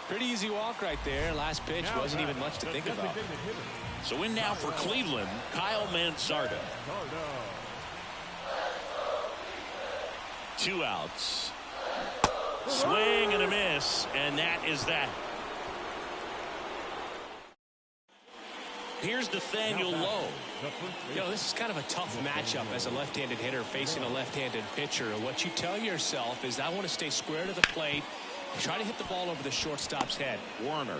B: Pretty easy walk right there. Last pitch wasn't even much to think about.
A: So in now for Cleveland, Kyle Mansardo. 2 outs. Swing and a miss, and that is that. Here's Nathaniel Lowe.
B: You know, this is kind of a tough matchup as a left-handed hitter facing a left-handed pitcher. What you tell yourself is, I want to stay square to the plate, try to hit the ball over the shortstop's head.
A: Warner.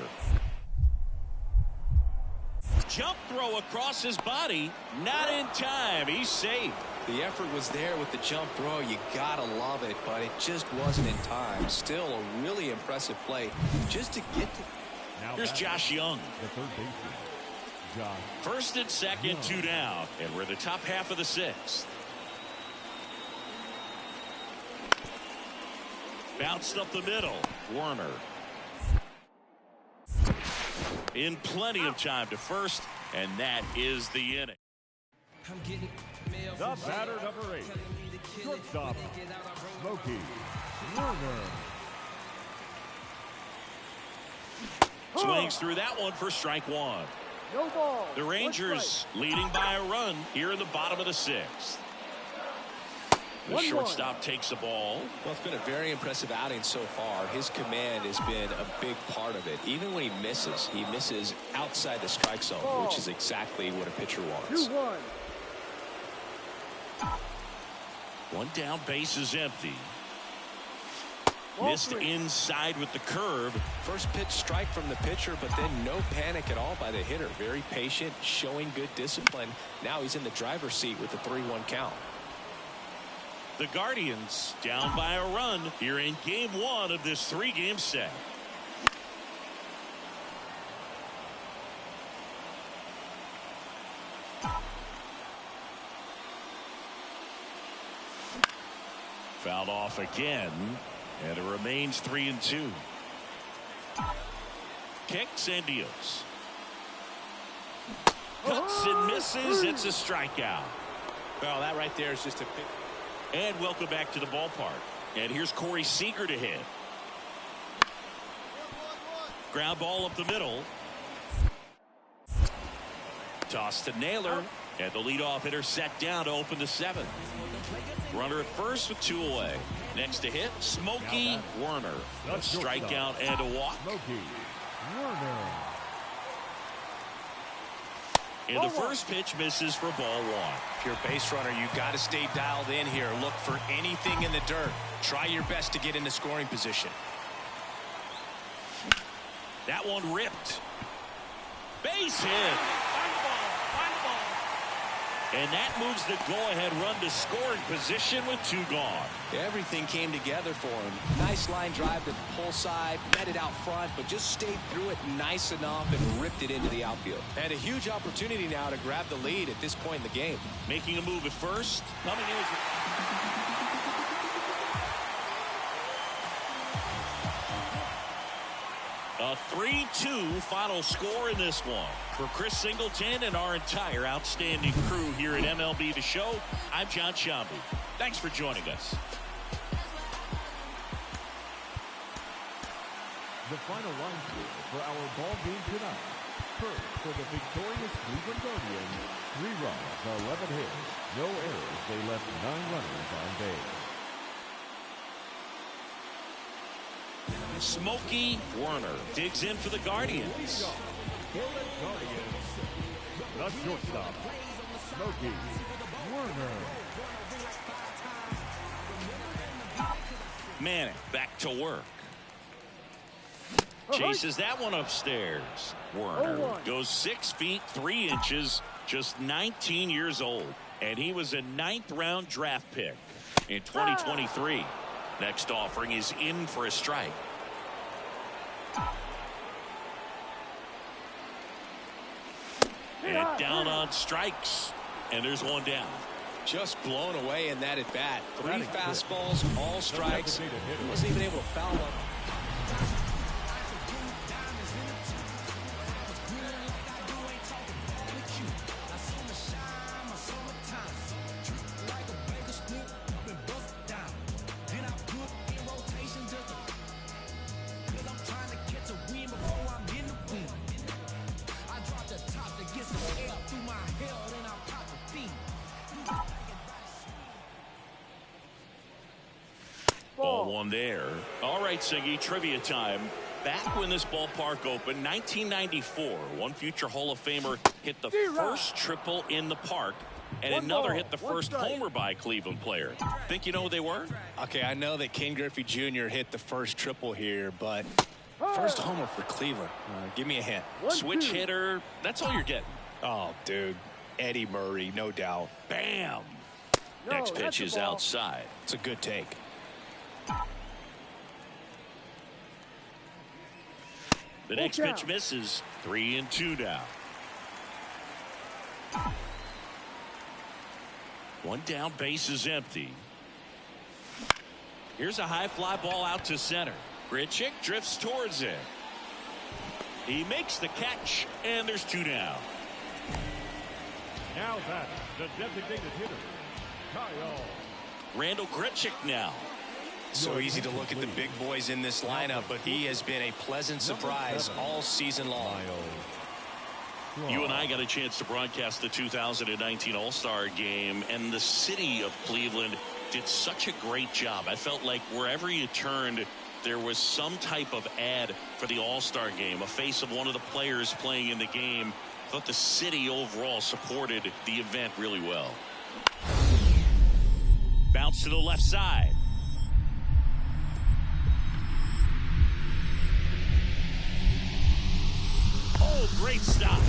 A: Jump throw across his body. Not in time. He's safe.
B: The effort was there with the jump throw. You gotta love it, but it just wasn't in time. Still a really impressive play just to get to.
A: Here's Josh Young.
D: The third baseman, Josh.
A: First and second, 2 down. And we're in the top half of the 6th. Bounced up the middle. Warner. In plenty of time to first, and that is the inning.
D: The batter, number 8, shortstop, Smoky Warner.
A: Swings through that one for strike 1.
E: No ball.
A: The Rangers leading by a run here in the bottom of the 6th. The shortstop takes the ball.
B: Well, it's been a very impressive outing so far. His command has been a big part of it. Even when he misses outside the strike zone, which is exactly what a pitcher wants.
E: 2-1.
A: One down, base is empty. Missed inside with the curve.
B: First pitch strike from the pitcher, but then no panic at all by the hitter. Very patient, showing good discipline. Now he's in the driver's seat with the 3-1 count.
A: The Guardians down by a run here in game 1 of this 3-game set. Fouled off again, and it remains 3-2. Kicks and deals. Cuts and misses. It's a strikeout.
B: Well, that right there is just a big.
A: And welcome back to the ballpark. And here's Corey Seager to hit. Ground ball up the middle. Toss to Naylor. And the leadoff hitter set down to open the 7th. Runner at first with 2 away. Next to hit, Smoky Warner. A strikeout and a walk.
D: Smoky Warner.
A: And the first pitch misses for ball 1.
B: If you're a base runner, you got to stay dialed in here. Look for anything in the dirt. Try your best to get into scoring position.
A: That one ripped. Base hit. And that moves the go-ahead run to scoring position with 2 gone.
B: Everything came together for him. Nice line drive to the pull side, met it out front, but just stayed through it nice enough and ripped it into the outfield. And a huge opportunity now to grab the lead at this point in the game.
A: Making a move at first. Coming in. A 3-2 final score in this one. For Chris Singleton and our entire outstanding crew here at MLB The Show, I'm John Shambi. Thanks for joining us.
D: The final line score for our ball game tonight. First, for the victorious Cleveland Guardians, 3 runs, 11 hits, no errors. They left 9 runners on base.
A: Smokey Werner digs in for the Guardians.
D: For the Guardians, the shortstop, Smokey Werner.
A: Manning back to work. Chases that one upstairs. Werner goes 6 feet 3 inches, just 19 years old, and he was a 9th-round draft pick in 2023. Next offering is in for a strike. And down on strikes, and there's 1 down.
B: Just blown away in that at bat. 3 fastballs, all strikes. He wasn't even able to foul up.
A: Ball 1 there. All right, Siggy, trivia time. Back when this ballpark opened, 1994, one future Hall of Famer hit the first triple in the park, and another hit the first homer by a Cleveland player. Think you know who they were?
B: Okay, I know that Ken Griffey Jr. hit the first triple here, but first homer for Cleveland. Give me a hint.
A: Switch hitter. That's all you're getting.
B: Oh, dude. Eddie Murray, no doubt.
A: Bam. Next pitch is outside.
B: It's a good take.
A: The next pitch misses. 3-2 now. 1 down, base is empty. Here's a high fly ball out to center. Grichuk drifts towards it. He makes the catch, and there's 2 down.
D: Now that the designated hitter, Kyle.
A: Randall Grichuk now.
B: So easy to look at the big boys in this lineup, but he has been a pleasant surprise all season long.
A: You and I got a chance to broadcast the 2019 All-Star Game, and the city of Cleveland did such a great job. I felt like wherever you turned, there was some type of ad for the All-Star Game, a face of one of the players playing in the game. I thought the city overall supported the event really well. Bounce to the left side. Oh, great stop.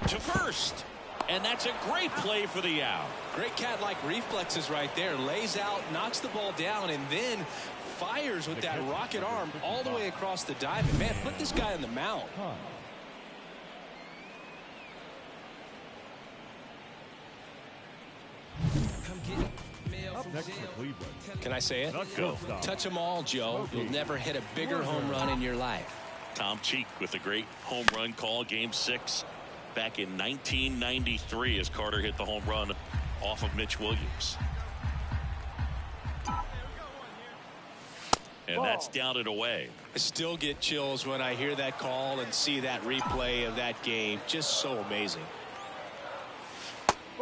A: To first. And that's a great play for the out.
B: Great cat-like reflexes right there. Lays out, knocks the ball down, and then fires with that rocket arm all the way across the diamond. Man, put this guy on the mound.
D: Up next for Cleveland.
B: Can I say it?
A: Go.
B: Touch them all, Joe. You'll never hit a bigger home run in your life.
A: Tom Cheek with a great home run call, Game 6 back in 1993 as Carter hit the home run off of Mitch Williams. And that's down and away.
B: I still get chills when I hear that call and see that replay of that game. Just so amazing.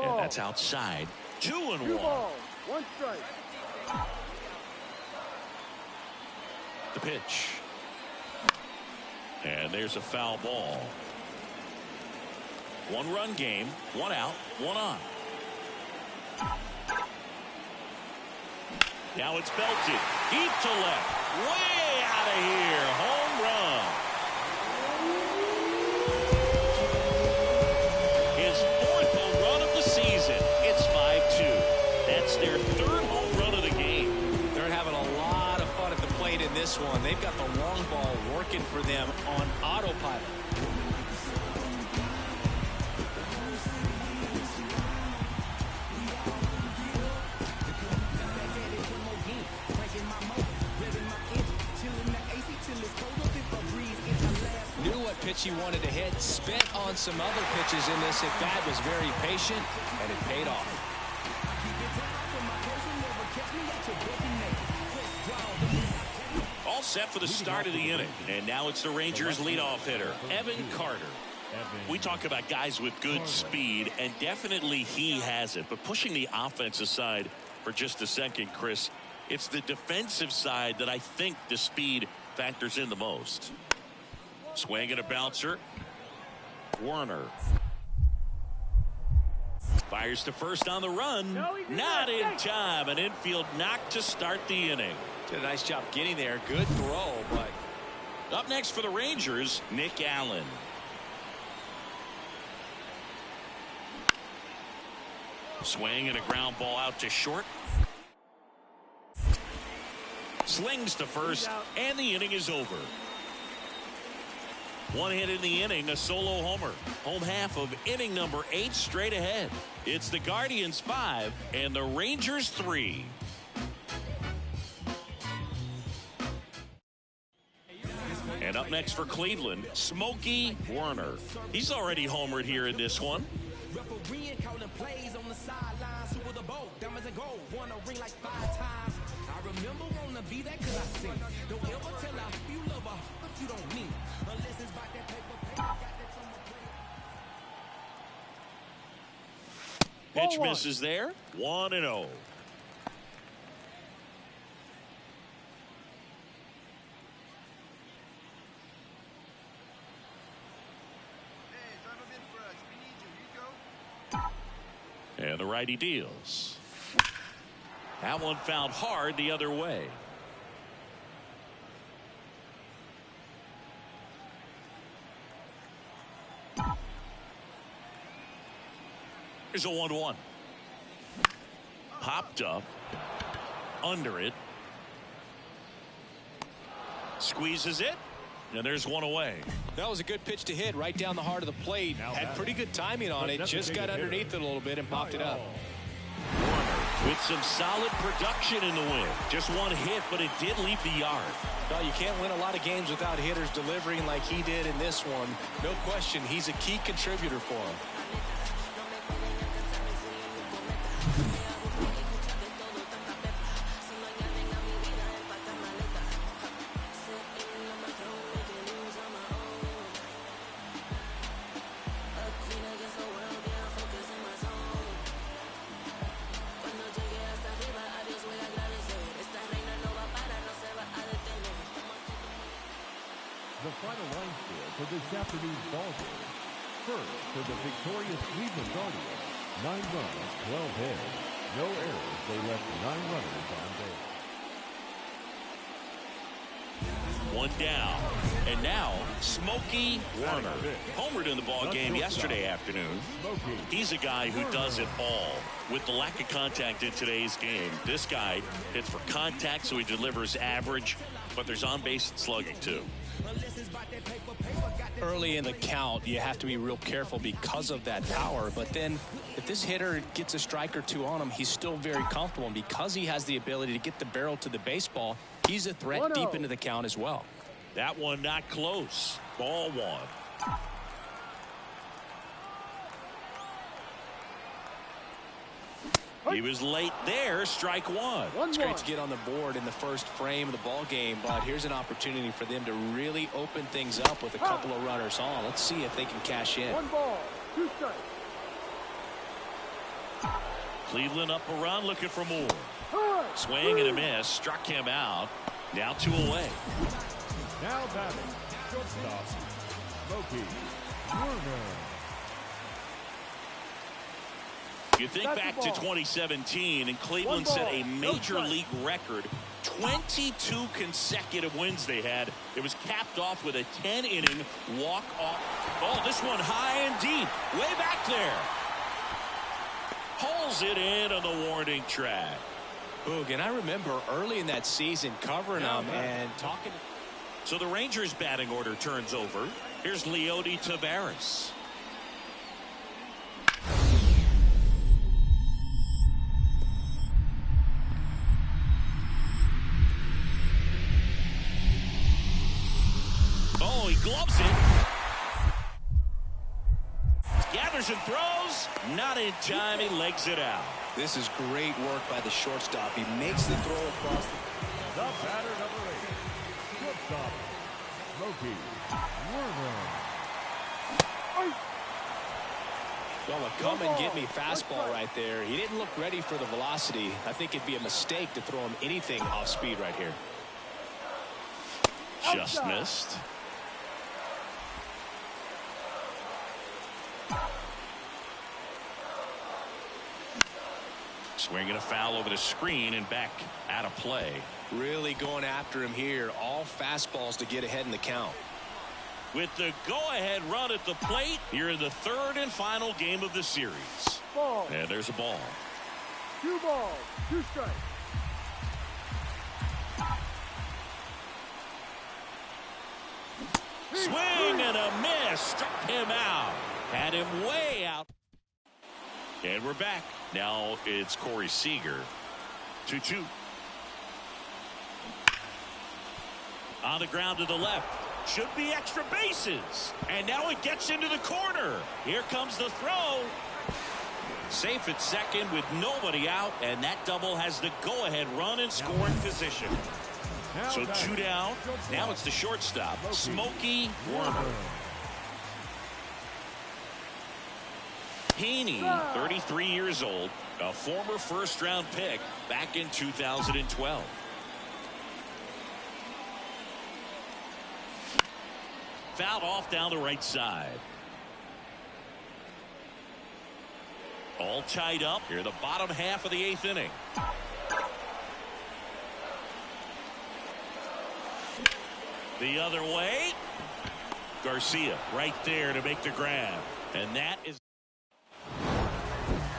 A: And that's outside. 2-1.
E: 1 strike.
A: The pitch. And there's a foul ball. 1-run game, 1 out, 1 on. Now it's belted. Deep to left. Way out of here. Home run. His 4th home run of the season. It's 5-2. That's their 3rd home run of the game.
B: They're having a lot of fun at the plate in this one. They've got the long ball working for them on autopilot. pitch he wanted to hit. Spent on some other pitches in this at bat. Was very patient, and it paid off.
A: All set for the start of the inning. And now it's the Rangers leadoff hitter, Evan Carter. We talk about guys with good speed, and definitely he has it. But pushing the offense aside for just a second, Chris, it's the defensive side that I think the speed factors in the most. Swing and a bouncer. Werner fires to first on the run. Not in time. An infield knock to start the inning.
B: Did a nice job getting there. Good throw, but
A: up next for the Rangers, Nick Allen. Swing and a ground ball out to short. Slings to first, and the inning is over. One hit in the inning, a solo homer. Home half of inning number 8 straight ahead. It's the Guardians 5 and the Rangers 3. And up next for Cleveland, Smokey Werner. He's already homered here in this one.
F: Refereeing, calling plays on the sidelines. Super the bowl, diamonds and gold. Won a ring like 5 times. I remember wanna be that cause I seen. Don't ever tell her you love her if you don't mean it. Unless it's about that paper, got that from the
A: Pitch misses there. 1-0. And the righty deals. That one fouled hard the other way. Here's a 1-1. Popped up. Under it. Squeezes it. And there's one away.
B: that was a good pitch to hit right down the heart of the plate. Had pretty good timing on it. Just got underneath it a little bit and popped it up.
A: With some solid production in the win. Just one hit, but it did leave the yard.
B: Well, you can't win a lot of games without hitters delivering like he did in this one. No question, he's a key contributor for him.
D: The final line score for this afternoon's ball game. First, for the victorious Cleveland Guardians, 9 runs, 12 hits, no errors. They left 9 runners on base.
A: One down. And now, Smokey Werner. Homered in the ball game yesterday afternoon. He's a guy who does it all. With the lack of contact in today's game, this guy hits for contact, so he delivers average, but there's on-base slugging too.
B: Early in the count, you have to be real careful because of that power. But then if this hitter gets a strike or two on him, he's still very comfortable. And because he has the ability to get the barrel to the baseball, he's a threat deep into the count as well.
A: That one not close. Ball one. He was late there. Strike one.
B: It's great to get on the board in the first frame of the ball game, but here's an opportunity for them to really open things up with a couple of runners on. Let's see if they can cash in.
E: 1 ball, 2 strikes.
A: Cleveland up a run, looking for more. Swing and a miss. Struck him out. Now 2 away.
D: Now batting, shortstop, Smokey Werner.
A: You think back to 2017, and Cleveland set a major league record. 22 consecutive wins they had. It was capped off with a 10-inning walk-off. Oh, this one high and deep. Way back there. Pulls it in on the warning track.
B: Boog, and I remember early in that season covering them and talking.
A: So the Rangers' batting order turns over. Here's Leody Taveras. Oh, he gloves it. delivers and throws. Not in time. He legs it out.
B: This is great work by the shortstop. He makes the throw across
D: The batter, number 8, Shortstop Smoke McSwisha.
B: Well, a come and get me fastball right there. He didn't look ready for the velocity. I think it'd be a mistake to throw him anything off speed right here.
A: Just missed. Swinging a foul over the screen and back out of play.
B: Really going after him here. All fastballs to get ahead in the count.
A: With the go-ahead run at the plate, here in the third and final game of the series.
E: Ball.
A: And there's a ball.
E: 2 balls, 2 strikes.
A: Swing and a miss. Struck him out. Had him way out. And we're back. Now it's Corey Seager. 2-2. On the ground to the left. Should be extra bases. And now it gets into the corner. Here comes the throw. Safe at second with nobody out. And that double has the go-ahead run in scoring position. So 2 down. Now it's the shortstop, Smokey Werner. Heaney, 33 years old, a former first-round pick back in 2012. Fouled off down the right side. All tied up here in the bottom half of the 8th inning. The other way. Garcia right there to make the grab. And that is...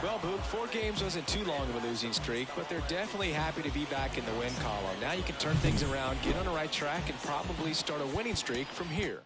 B: Well, Boone, 4 games wasn't too long of a losing streak, but they're definitely happy to be back in the win column. Now you can turn things around, get on the right track, and probably start a winning streak from here.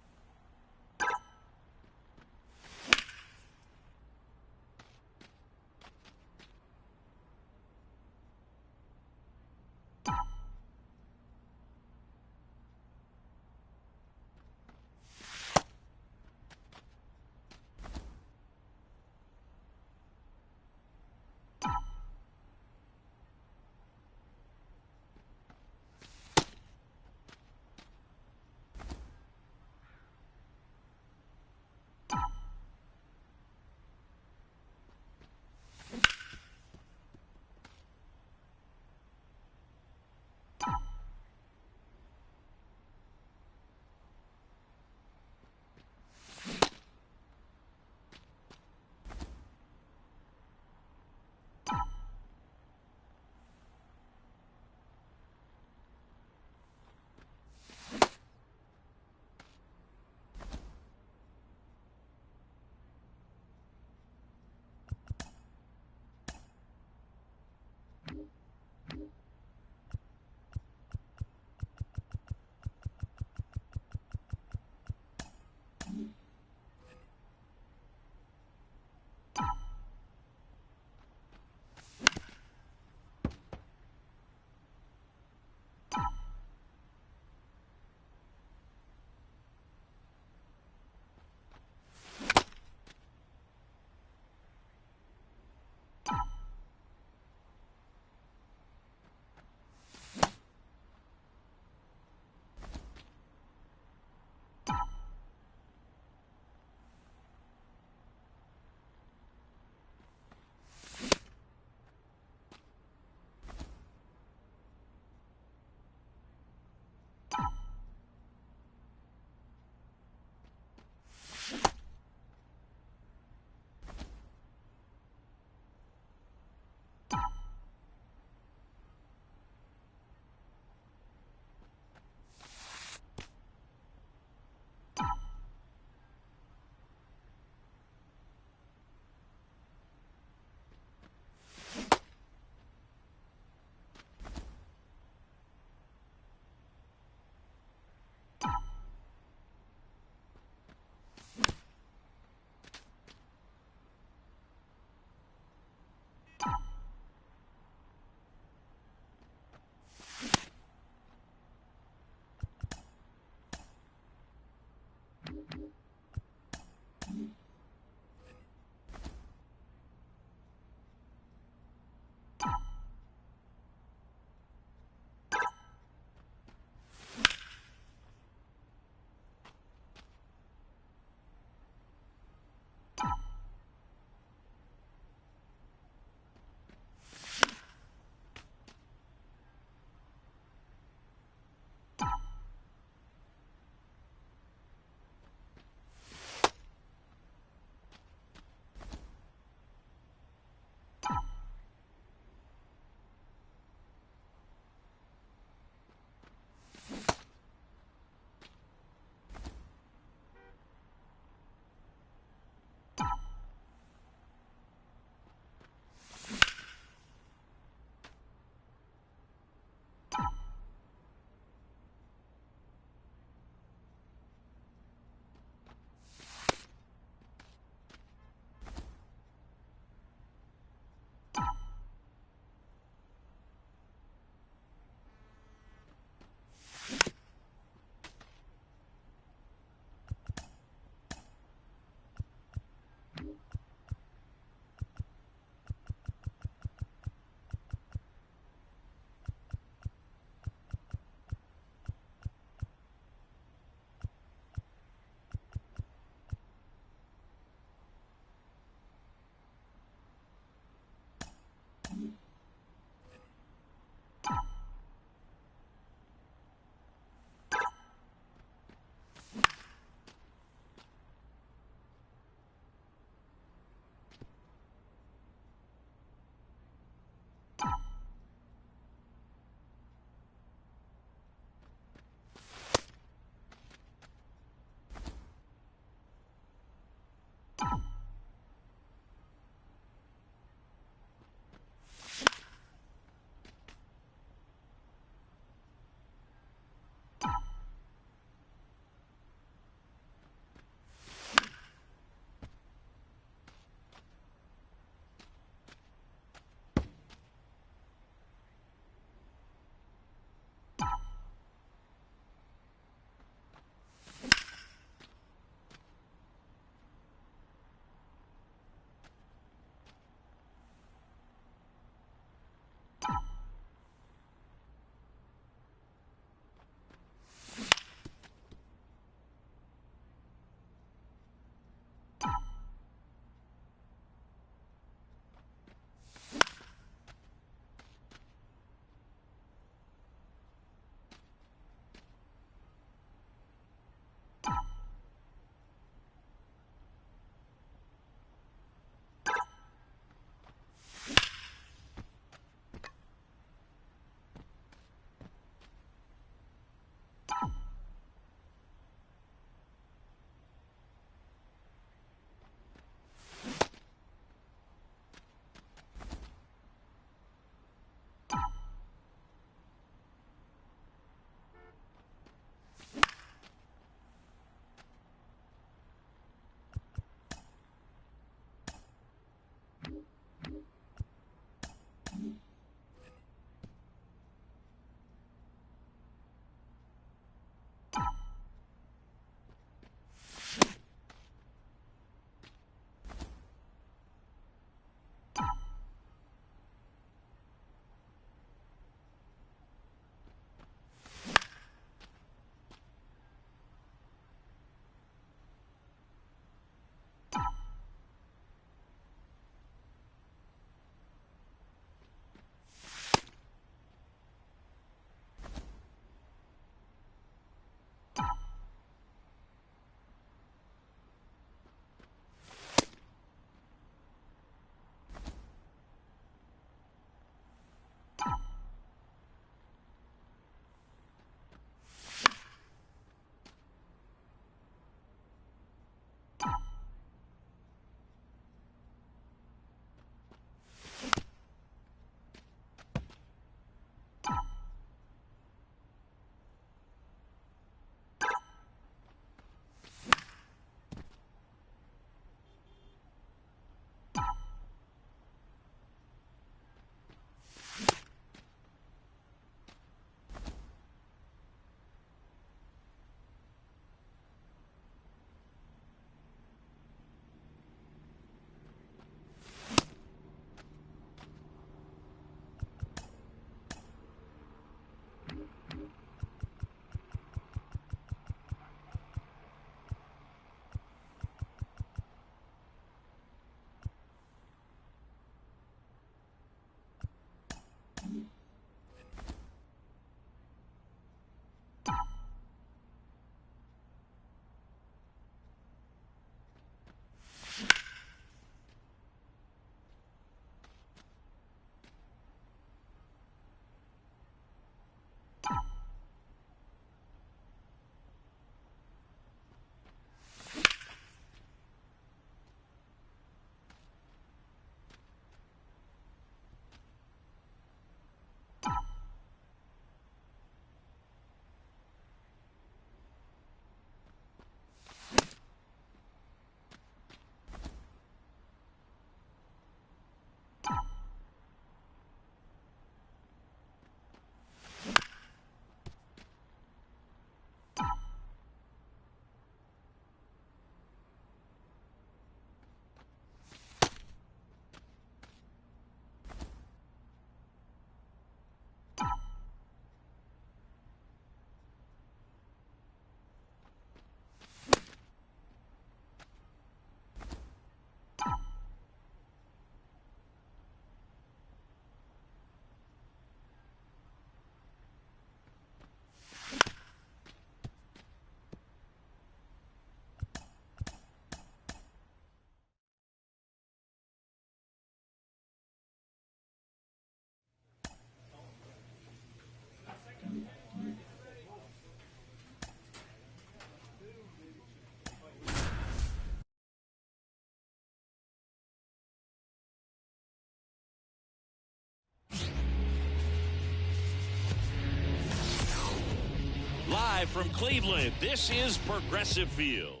A: live from Cleveland. This is Progressive Field.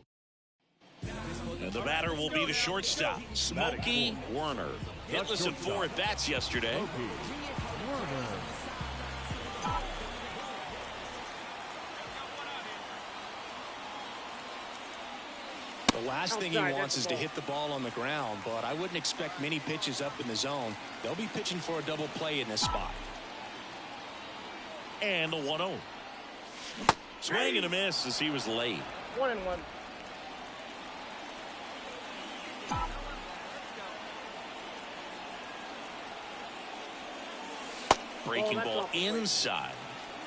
A: And the batter will be the shortstop, Smokey Werner. Hitless in 4 at-bats yesterday.
B: The last thing he wants is to hit the ball on the ground, but I wouldn't expect many pitches up in the zone. They'll be pitching for a double play in this spot.
A: And the 1-0. Swing and a miss as he was late.
E: 1-1.
A: Breaking ball inside.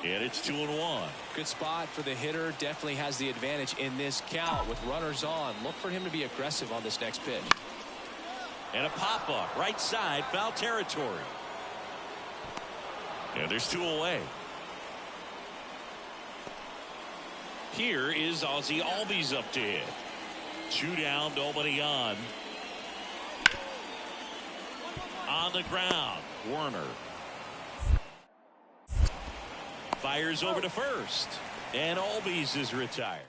A: And it's 2-1.
B: Good spot for the hitter. Definitely has the advantage in this count with runners on. Look for him to be aggressive on this next pitch.
A: And a pop-up. Right side. Foul territory. And there's 2 away. Here is Ozzie Albies up to hit. 2 down. Nobody on. On the ground. Werner. Fires over to first. And Albies is retired.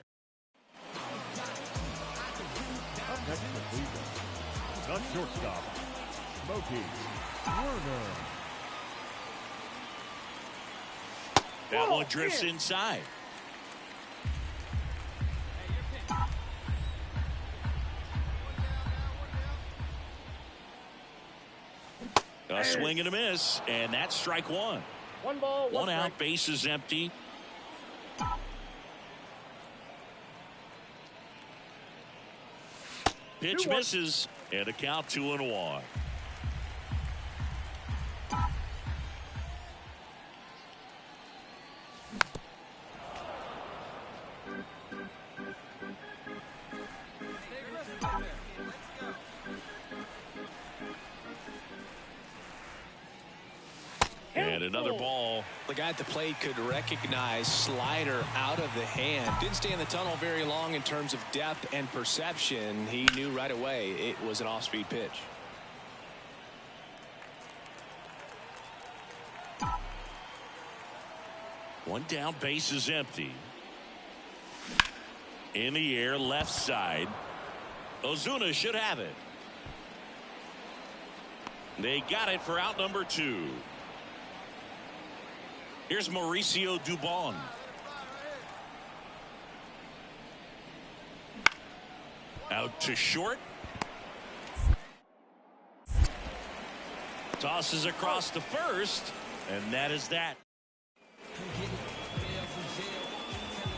D: Up next for Cleveland, the shortstop, Smokey Werner.
A: That one drifts inside. A swing and a miss, and that's strike 1.
E: 1 ball,
A: 1 out,
E: strike.
A: base is empty. Pitch misses, and a count 2-1. And another ball.
B: The guy at the plate could recognize slider out of the hand. Didn't stay in the tunnel very long in terms of depth and perception. He knew right away it was an off-speed pitch.
A: One down, base is empty. In the air, left side. Ozuna should have it. They got it for out number 2. Here's Mauricio Dubon. Out to short. Tosses across to first, and that is that.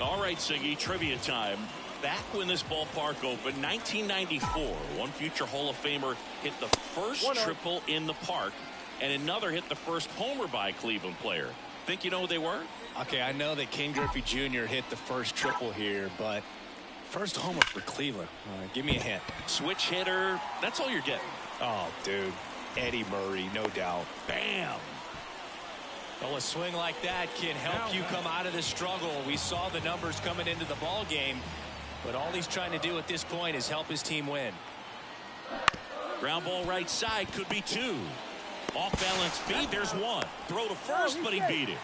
A: All right, Siggy, trivia time. Back when this ballpark opened, 1994, one future Hall of Famer hit the first triple in the park, and another hit the first homer by a Cleveland player. Think you know who they were?
B: Okay, I know that Ken Griffey Jr. hit the first triple here, but first homer for Cleveland. Give me a hint.
A: Switch hitter. That's all you're getting.
B: Oh, dude. Eddie Murray, no doubt.
A: Bam.
B: Well, a swing like that can help you come out of the struggle. We saw the numbers coming into the ball game, but all he's trying to do at this point is help his team win.
A: Ground ball right side, could be 2. Off balance speed, there's 1. Throw to first, but he beat it.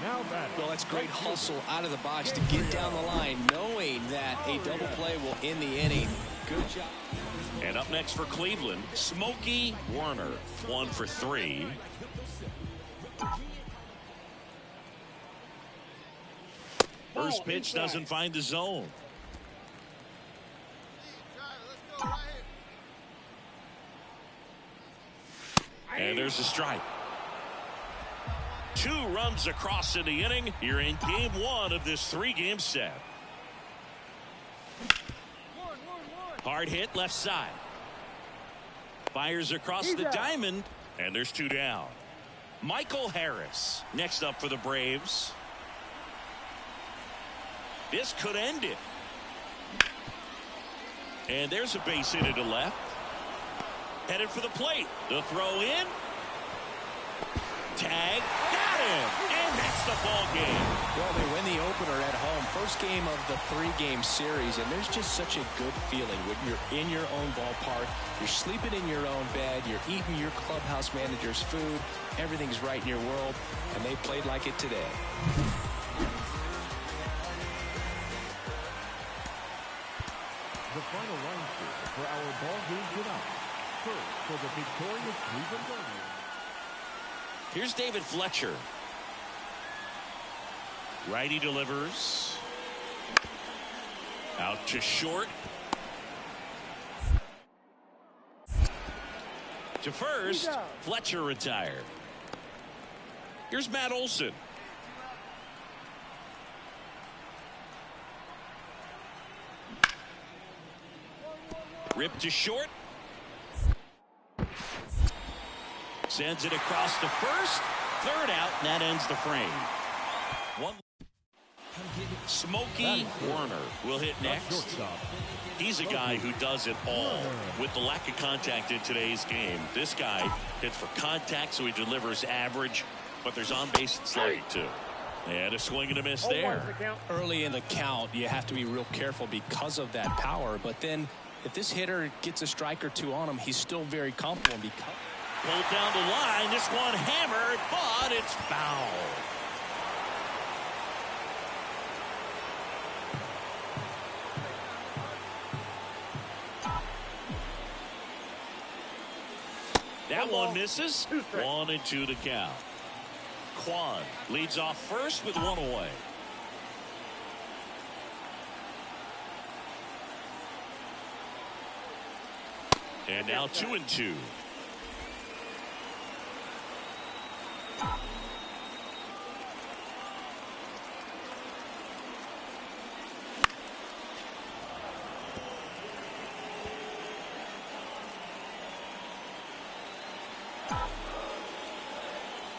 D: Now batting.
B: Well, that's great hustle out of the box to get down the line, knowing that a double play will end the inning. Good job.
A: And up next for Cleveland, Smokey Werner. 1 for 3. First pitch doesn't find the zone. And there's a strike. 2 runs across in the inning here in game 1 of this 3-game set. Hard hit left side. Fires across the diamond, and there's 2 down. Michael Harris next up for the Braves. This could end it. And there's a base hit to left. Headed for the plate. The throw in. Tag. Got him. And that's the 2-1 ball game.
B: Well, they win the opener at home. First game of the 3-game series, and there's just such a good feeling when you're in your own ballpark. You're sleeping in your own bed. You're eating your clubhouse manager's food. Everything's right in your world, and they played like it today.
D: The final line score for our ball game tonight. First, for the victorious Cleveland Guardians.
A: Here's David Fletcher. Righty delivers. Out to short. To first. Fletcher retired. Here's Matt Olson. Ripped to short. Sends it across to first. Third out, and that ends the frame. One. Smokey Warner will hit next. He's a guy who does it all with the lack of contact in today's game. This guy hits for contact, so he delivers average, but there's on-base sliding too. And a swing and a miss there.
B: Early in the count, you have to be real careful because of that power, but then if this hitter gets a strike or two on him, he's still very comfortable.
A: Pulled down the line, this one hammered, but it's foul. That one misses. 1-2 to count. Quan leads off first with one away. And now 2-2.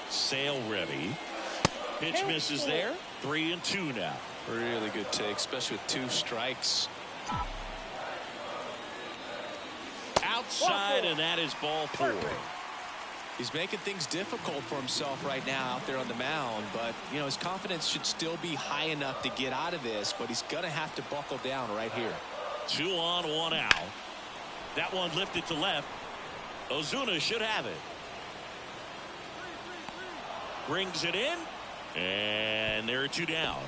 A: Sale ready. Pitch misses there. 3-2 now.
B: Really good take, especially with 2 strikes.
A: Outside, and that is ball 4.
B: He's making things difficult for himself right now out there on the mound, but you know his confidence should still be high enough to get out of this, but he's gonna have to buckle down right here.
A: 2 on, 1 out. That one lifted to left. Ozuna should have it. Brings it in, and there are 2 down.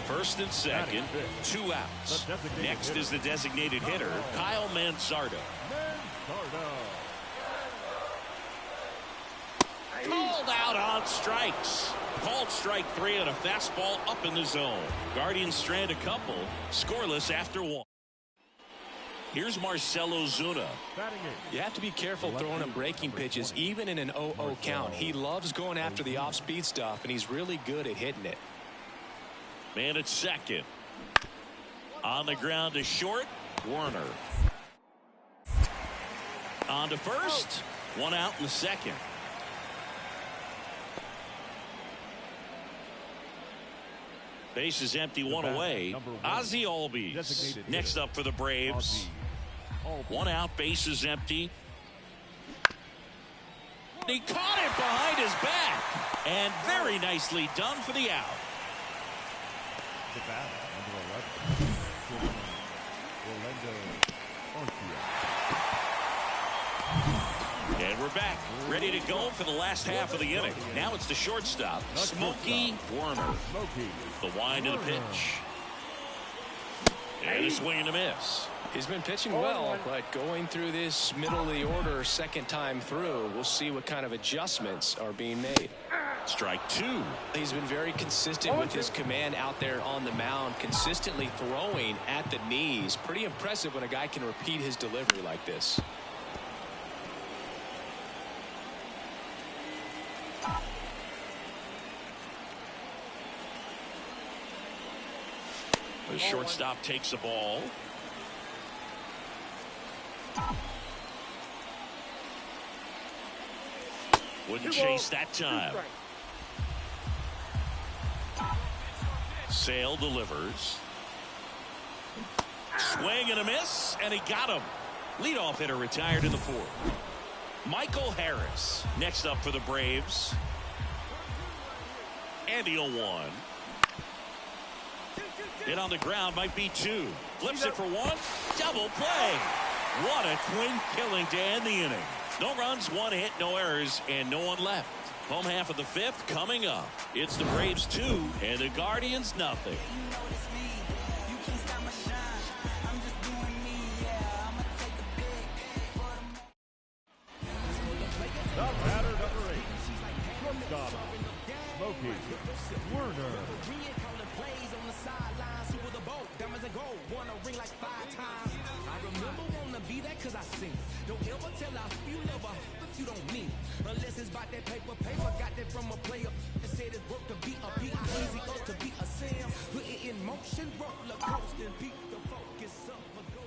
A: First and second, 2 outs. Next is the designated hitter, Kyle Manzardo. Called out on strikes. Called strike 3 on a fastball up in the zone. Guardians strand a couple, scoreless after 1. Here's Marcell Ozuna.
B: You have to be careful throwing him breaking pitches, even in an 0-0 count. He loves going after the off-speed stuff, and he's really good at hitting it.
A: Man at second. On the ground to short, Warner. On to first. 1 out in the second. Base is empty, 1 away. Ozzie Albies next up for the Braves. 1 out, base is empty. He caught it behind his back, and very nicely done for the out.
D: The batter, number 11,
A: And we're back, ready to go for the last half of the inning. Now it's the shortstop, Smokey Warner. The wind of the pitch. And a swing and a miss.
B: He's been pitching well, but going through this middle of the order second time through, we'll see what kind of adjustments are being made.
A: Strike 2.
B: He's been very consistent with his command out there on the mound, consistently throwing at the knees. Pretty impressive when a guy can repeat his delivery like this.
A: The shortstop takes the ball. Wouldn't chase that time. Sale delivers. Swing and a miss, and he got him. Leadoff hitter retired in the fourth. Michael Harris next up for the Braves. And the 0-1. Hit on the ground, might be 2. Flips it for 1. Double play. What a twin killing to end the inning. No runs, 1 hit, no errors, and no one left. Home half of the 5th coming up. It's the Braves 2 and the Guardians nothing.
D: The batter number 8. Shortstop Smoke McSwisha.
F: Cause I sing. Don't ever tell her you love her if you don't mean. Unless it's about that paper, got that from a player. That said it's work to be a P. Easy up to be a Sam. Put it in motion, roller coasting, peak the focus up a go.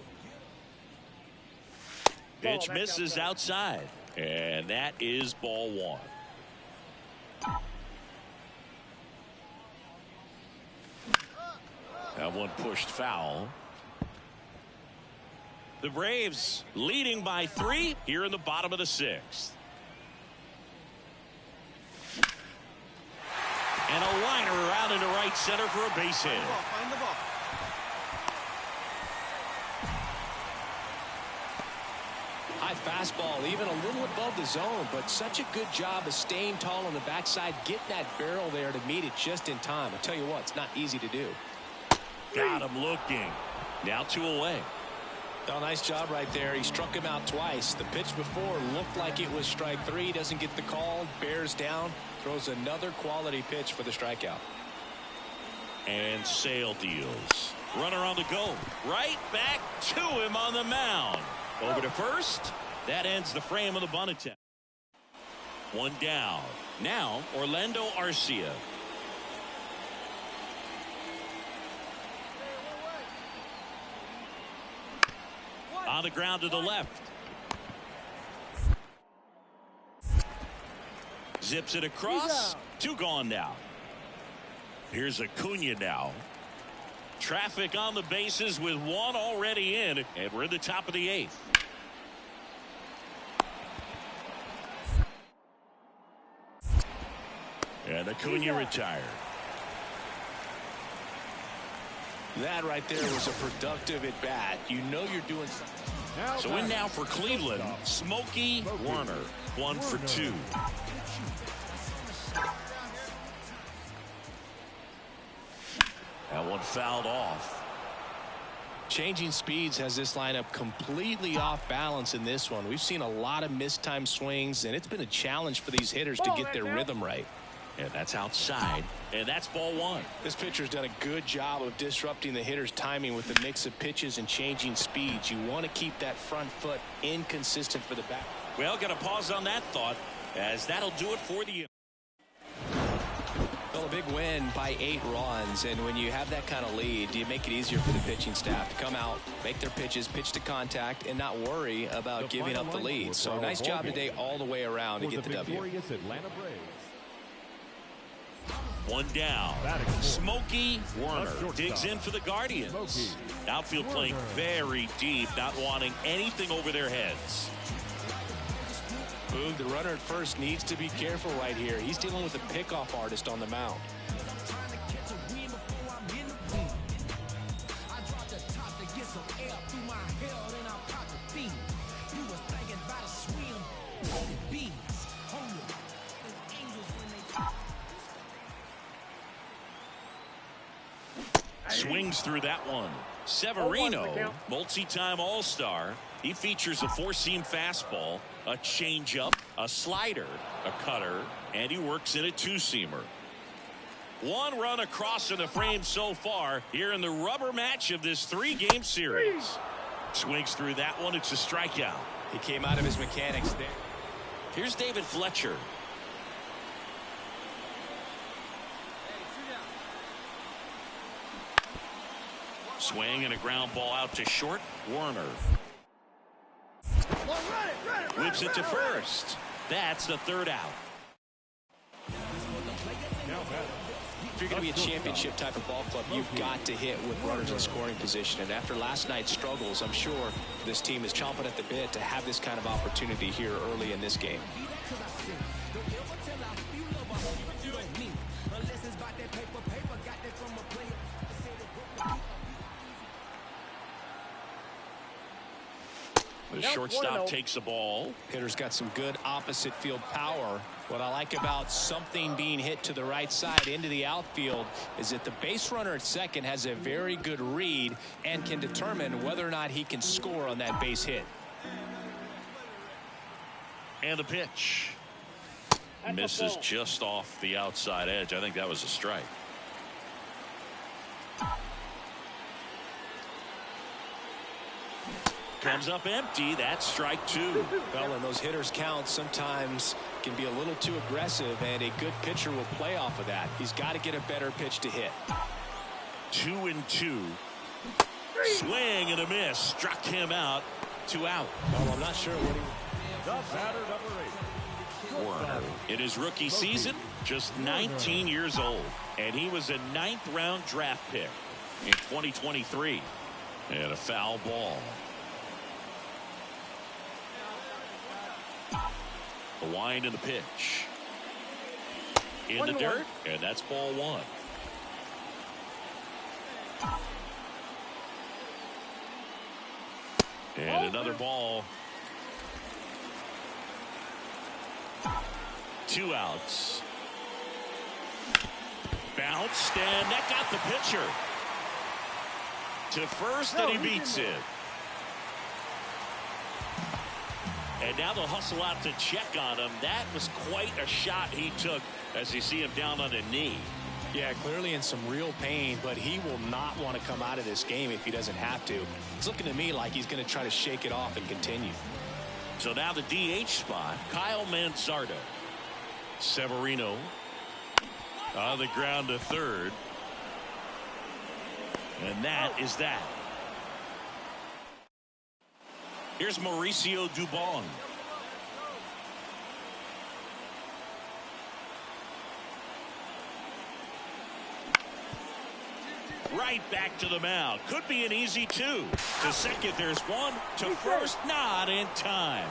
A: Pitch misses outside. And that is ball 1. That one pushed foul. The Braves leading by 3 here in the bottom of the 6th. And a liner around into right center for a base hit.
E: Find the ball.
B: High fastball, even a little above the zone, but such a good job of staying tall on the backside, getting that barrel there to meet it just in time. I'll tell you what, it's not easy to do.
A: Got him looking. Now 2 away.
B: Oh, nice job right there. He struck him out twice. The pitch before looked like it was strike 3. Doesn't get the call. Bears down. Throws another quality pitch for the strikeout.
A: And Sale deals. Runner on the go. Right back to him on the mound. Over to first. That ends the frame of the bunt attempt. 1 down. Now Orlando Arcia. On the ground to the left. Zips it across. 2 gone now. Here's Acuna now. Traffic on the bases with 1 already in. And we're in the top of the 8th. And Acuna retired.
B: That right there was a productive at bat. You know you're doing something.
A: So in now for Cleveland, Smokey Werner. 1 for 2. That one fouled off.
B: Changing speeds has this lineup completely off balance in this one. We've seen a lot of mistimed swings, and it's been a challenge for these hitters to get their rhythm right.
A: And that's outside. And that's ball 1.
B: This pitcher's done a good job of disrupting the hitter's timing with the mix of pitches and changing speeds. You want to keep that front foot inconsistent for the back.
A: Well, got to pause on that thought, as that'll do it for the.
B: Well, a big win by 8 runs, and when you have that kind of lead, you make it easier for the pitching staff to come out, make their pitches, pitch to contact, and not worry about giving up the lead. So nice job today all the way around to get the W.
A: 1 down. Smokey Werner digs in for the Guardians. Outfield playing very deep, not wanting anything over their heads.
B: Boog, the runner at first needs to be careful right here. He's dealing with a pickoff artist on the mound.
A: Swings through that one. Severino, multi-time All-Star. He features a 4-seam fastball, a changeup, a slider, a cutter, and he works in a 2-seamer. 1 run across in the frame so far here in the rubber match of this 3-game series. Swings through that one. It's a strikeout.
B: He came out of his mechanics there.
A: Here's David Fletcher. Swing and a ground ball out to short. Werner whips it to first. That's the 3rd out.
B: you're going to be a championship type of ball club, you've got to hit with runners in scoring position. And after last night's struggles, I'm sure this team is chomping at the bit to have this kind of opportunity here early in this game.
A: The shortstop takes the ball.
B: Hitter's got some good opposite field power. What I like about something being hit to the right side into the outfield is that the base runner at second has a very good read and can determine whether or not he can score on that base hit.
A: And the pitch. Misses just off the outside edge. I think that was a strike. Comes up empty. That's strike two.
B: Well, and those hitters count sometimes can be a little too aggressive, and a good pitcher will play off of that. He's got to get a better pitch to hit.
A: 2-2. Swing and a miss. Struck him out. 2 out.
B: Well, I'm not sure what he...
D: The batter, number 8.
A: Warner in his rookie season, just 19 years old, and he was a 9th round draft pick in 2023. And a foul ball. The wind and the pitch. In the dirt, and that's ball 1. And another ball. 2 outs. Bounced, and that got the pitcher to first, and he beats it. And now they'll hustle out to check on him. That was quite a shot he took as you see him down on a knee.
B: Yeah, clearly in some real pain, but he will not want to come out of this game if he doesn't have to. It's looking to me like he's going to try to shake it off and continue.
A: So now the DH spot, Kyle Manzardo. Severino on the ground to third. And that is that. Here's Mauricio Dubon. Right back to the mound. Could be an easy 2. To second, there's 1. To first, not in time.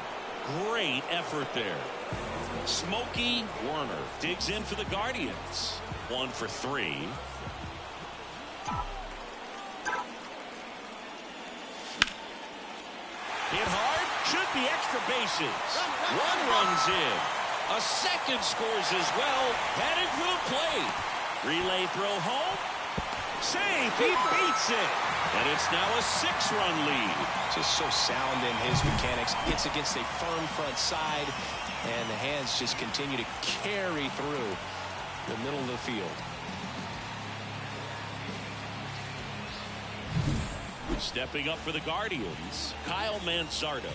A: Great effort there. Smokey Werner digs in for the Guardians. 1 for 3. Hit hard, should be extra bases. 1 runs in. A second scores as well, headed for the plate. Relay throw home. Safe, he beats it. And it's now a 6-run lead.
B: Just so sound in his mechanics. Hits against a firm front side, and the hands just continue to carry through the middle of the field.
A: Stepping up for the Guardians, Kyle Manzardo.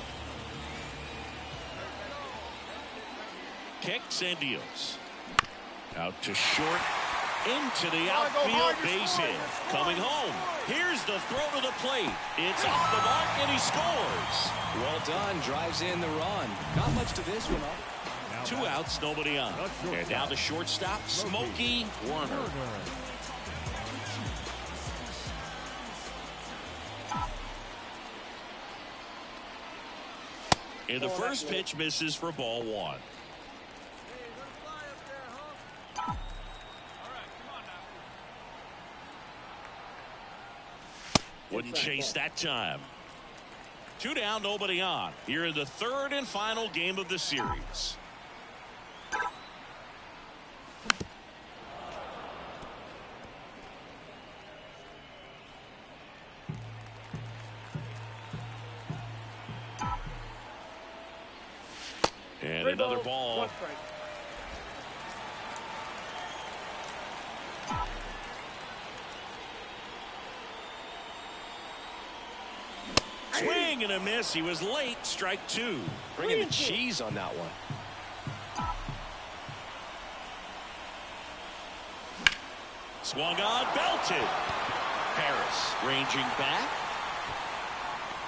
A: Kicks and deals. Out to short, into the outfield, base hit. Coming home, here's the throw to the plate. It's off the mark, and he scores.
B: Well done, drives in the run. Not much to this one.
A: 2 outs, nobody on. And now the shortstop, Smokey Werner. And the first pitch misses for ball 1. Wouldn't chase that time. 2 down, nobody on. Here in the 3rd and final game of the series. And another ball. Swing and a miss. He was late. Strike 2.
B: Bringing the cheese on that one.
A: Swung on, belted. Harris ranging back.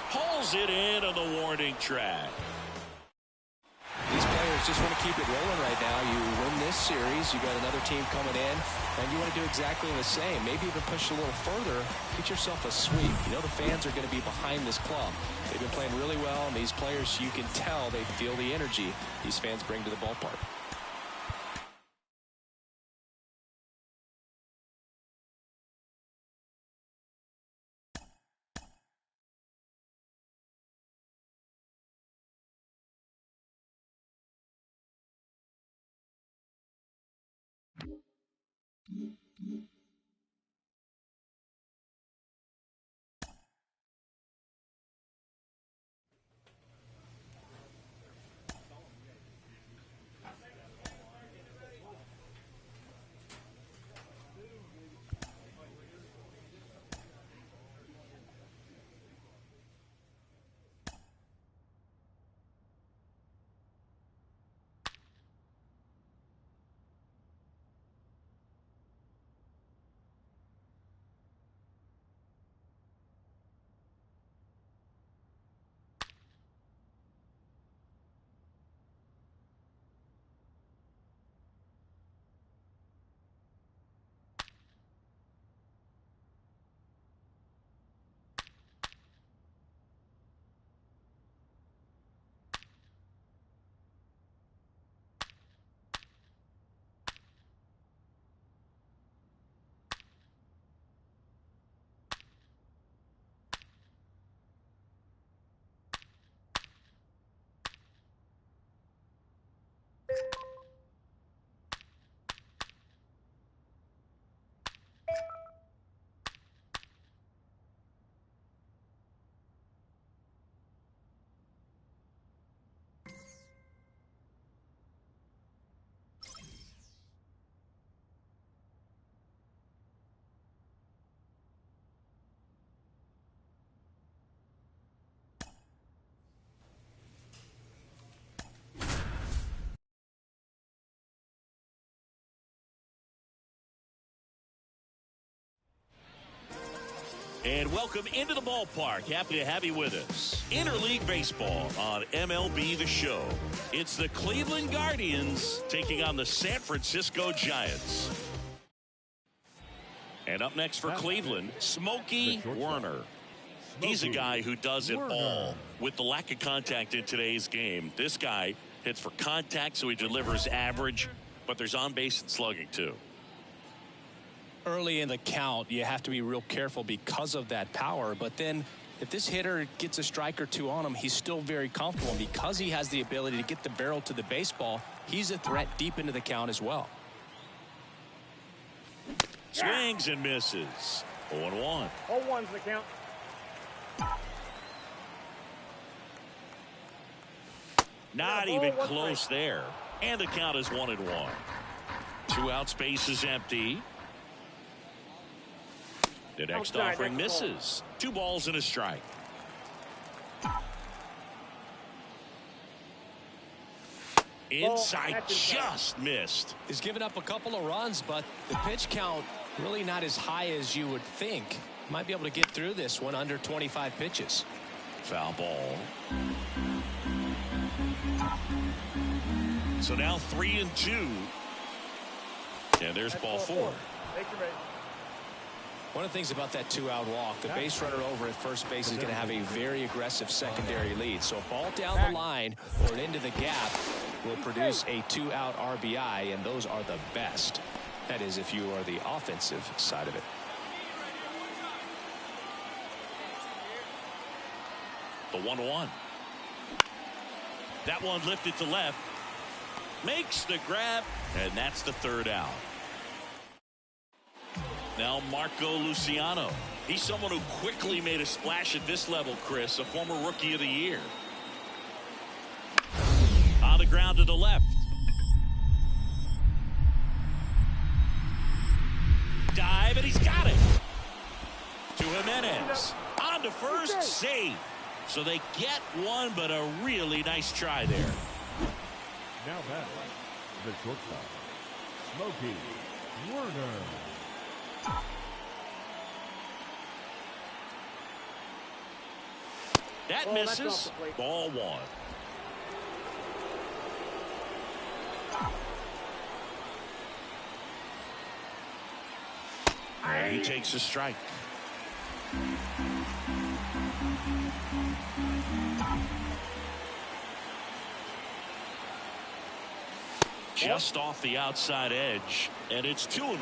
A: Hauls it in on the warning track.
B: These players players just want to keep it rolling right now. You win this series, you got another team coming in, and you want to do exactly the same. Maybe even push a little further, get yourself a sweep. You know the fans are going to be behind this club. They've been playing really well, and these players, you can tell they feel the energy these fans bring to the ballpark.
A: And welcome into the ballpark. Happy to have you with us. Interleague Baseball on MLB The Show. It's the Cleveland Guardians taking on the San Francisco Giants. And up next for Cleveland, Smokey Werner. He's a guy who does it all. With the lack of contact in today's game, this guy hits for contact, so he delivers average, but there's on-base and slugging too.
B: Early in the count, you have to be real careful because of that power. But then if this hitter gets a strike or two on him, he's still very comfortable. And because he has the ability to get the barrel to the baseball, he's a threat deep into the count as well.
A: Swings and misses. 0-1.
E: 0-1's the count.
A: Not even close there. And the count is 1-1. 2 out, space is empty. The next offering misses. 2 balls and a strike. Inside, just missed.
B: He's given up a couple of runs, but the pitch count really not as high as you would think. Might be able to get through this one under 25 pitches.
A: Foul ball. So now 3-2. And there's ball 4.
B: One of the things about that 2-out walk, the base runner over at first base is going to have a very aggressive secondary lead. So a ball down the line or into the gap will produce a 2-out RBI, and those are the best. That is, if you are the offensive side of it.
A: The 1-1. That one lifted to left. Makes the grab, and that's the 3rd out. Now Marco Luciano. He's someone who quickly made a splash at this level, Chris, a former Rookie of the Year. On the ground to the left. Dive, and he's got it. To Jimenez. On to first, save. So they get one, but a really nice try there.
D: Now batting, the shortstop, Smokey Werner.
A: That misses. Ball 1. He takes a strike. Just off the outside edge, and it's 2-1.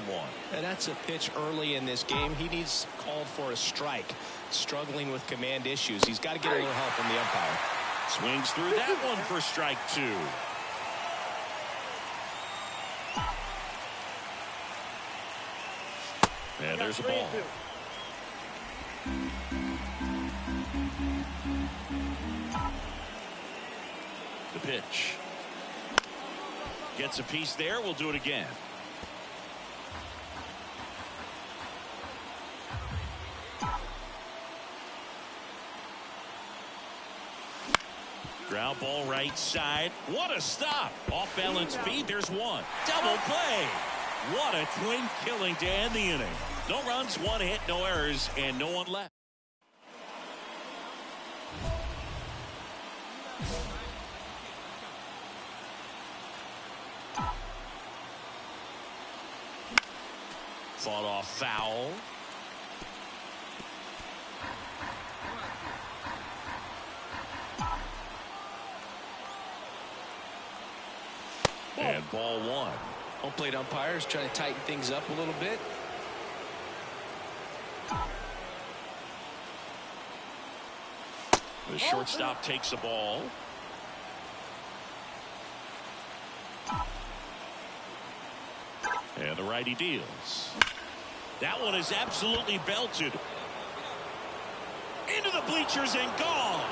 B: And that's a pitch early in this game. He needs called for a strike. Struggling with command issues. He's got to get a little help from the umpire.
A: Swings through that one for strike 2. And there's a ball. The pitch. Gets a piece there. We'll do it again. Ground ball right side. What a stop. Off balance feed. There's one. Double play. What a twin killing to end the inning. No runs, 1 hit, no errors, and no one left. Fought off foul. And ball 1.
B: Home plate umpires trying to tighten things up a little bit.
A: The shortstop takes the ball. And the righty deals. That one is absolutely belted. Into the bleachers and gone.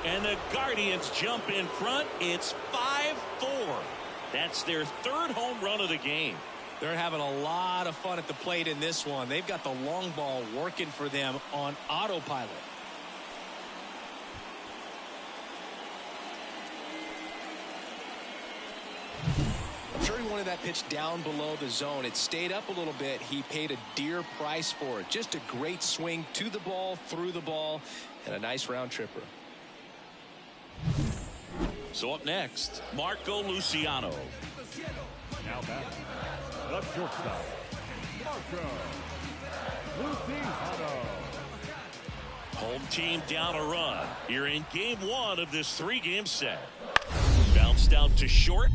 A: And the Guardians jump in front. It's 5-4. That's their 3rd home run of the game.
B: They're having a lot of fun at the plate in this one. They've got the long ball working for them on autopilot. I'm sure he wanted that pitch down below the zone. It stayed up a little bit. He paid a dear price for it. Just a great swing to the ball, through the ball, and a nice round tripper.
A: So up next, Marco Luciano.
D: Now back, the shortstop, Marco Luciano.
A: Home team down a run. You're in game 1 of this 3-game set. Bounced out to short.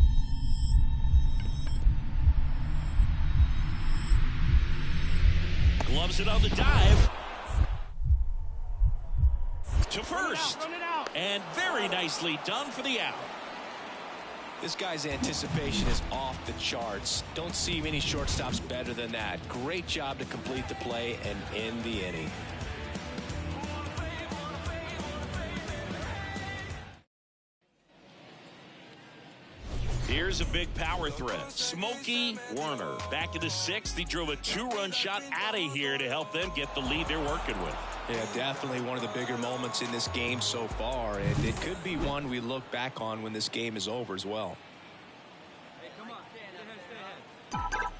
A: Gloves it on the dive. To first. And very nicely done for the out.
B: This guy's anticipation is off the charts. Don't see many shortstops better than that. Great job to complete the play and end the inning.
A: Here's a big power threat. Smokey Werner. Back in the 6th, he drove a 2-run shot out of here to help them get the lead they're working with.
B: Yeah, definitely one of the bigger moments in this game so far, and it could be one we look back on when this game is over as well.
E: Hey, come on, stay ahead.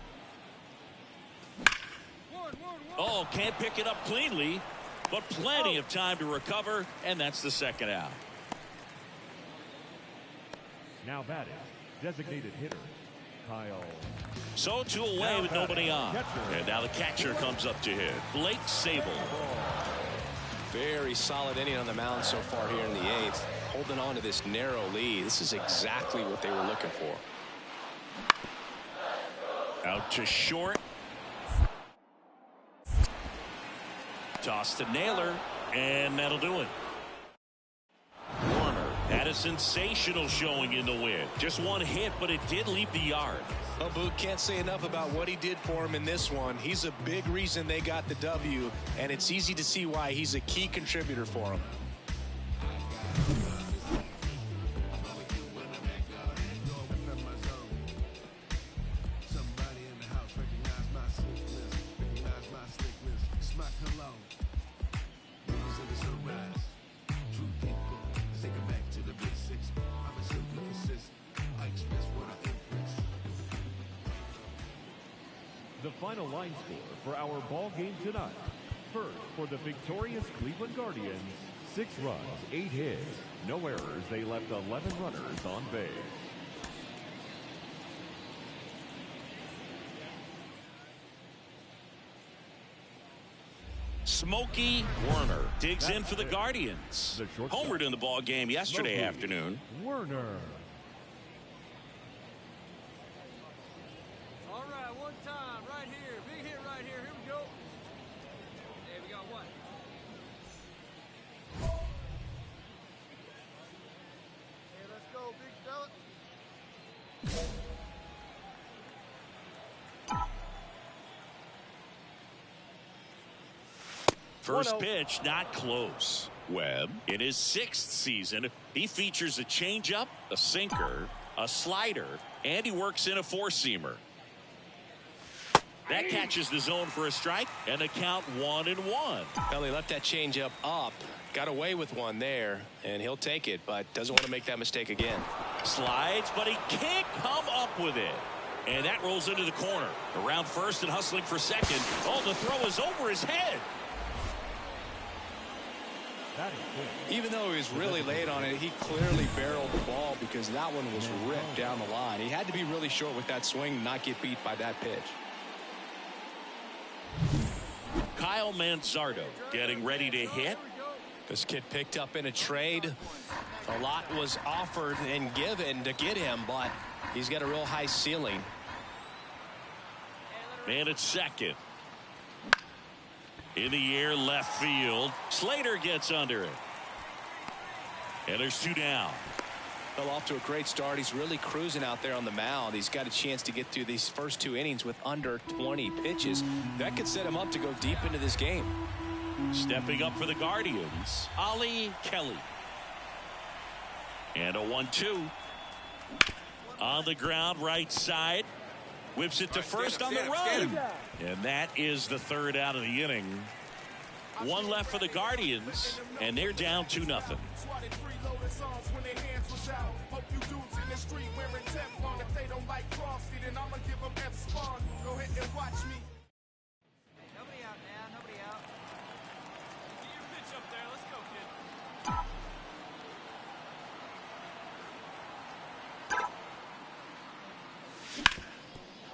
A: Oh, can't pick it up cleanly, but plenty of time to recover, and that's the 2nd out.
D: Now batting, designated hitter, Kyle.
A: So 2 away with nobody on. And now the catcher comes up to hit. Blake Sable.
B: Very solid inning on the mound so far here in the 8th. Holding on to this narrow lead. This is exactly what they were looking for.
A: Out to short. Toss to Naylor. And that'll do it. Warner had a sensational showing in the win. Just 1 hit, but it did leave the yard.
B: Well, Boot, can't say enough about what he did for him in this one. He's a big reason they got the W, and it's easy to see why he's a key contributor for them.
D: The final line score for our ball game tonight. First, for the victorious Cleveland Guardians, 6 runs, 8 hits, no errors. They left 11 runners on base.
A: Smokey Werner digs in for the Guardians. Homered in the ball game yesterday afternoon.
D: Werner.
E: All right, one time, right here. Big hit right here. Here we go. Okay, we got one. Hey, let's go, big fella.
A: First pitch, not close. Webb, in his 6th season, he features a changeup, a sinker, a slider, and he works in a 4-seamer. That catches the zone for a strike, and the count 1-1.
B: Well, he left that changeup up, got away with one there, and he'll take it, but doesn't want to make that mistake again.
A: Slides, but he can't come up with it. And that rolls into the corner. Around first and hustling for second. Oh, the throw is over his head.
B: Even though he was really late on it, he clearly barreled the ball because that one was ripped down the line. He had to be really short with that swing, not get beat by that pitch.
A: Kyle Manzardo getting ready to hit.
B: This kid picked up in a trade. A lot was offered and given to get him, but he's got a real high ceiling.
A: Man at second. In the air, left field. Slater gets under it. And there's 2 down.
B: Fell off to a great start. He's really cruising out there on the mound. He's got a chance to get through these first 2 innings with under 20 pitches. That could set him up to go deep into this game.
A: Stepping up for the Guardians, Ali Kelly. And a 1-2. On the ground, right side. Whips it to first on the run. And that is the 3rd out of the inning. 1 left for the Guardians, and they're down 2-0.
E: Nobody out now. Nobody out. Get your pitch up there. Let's go, kid.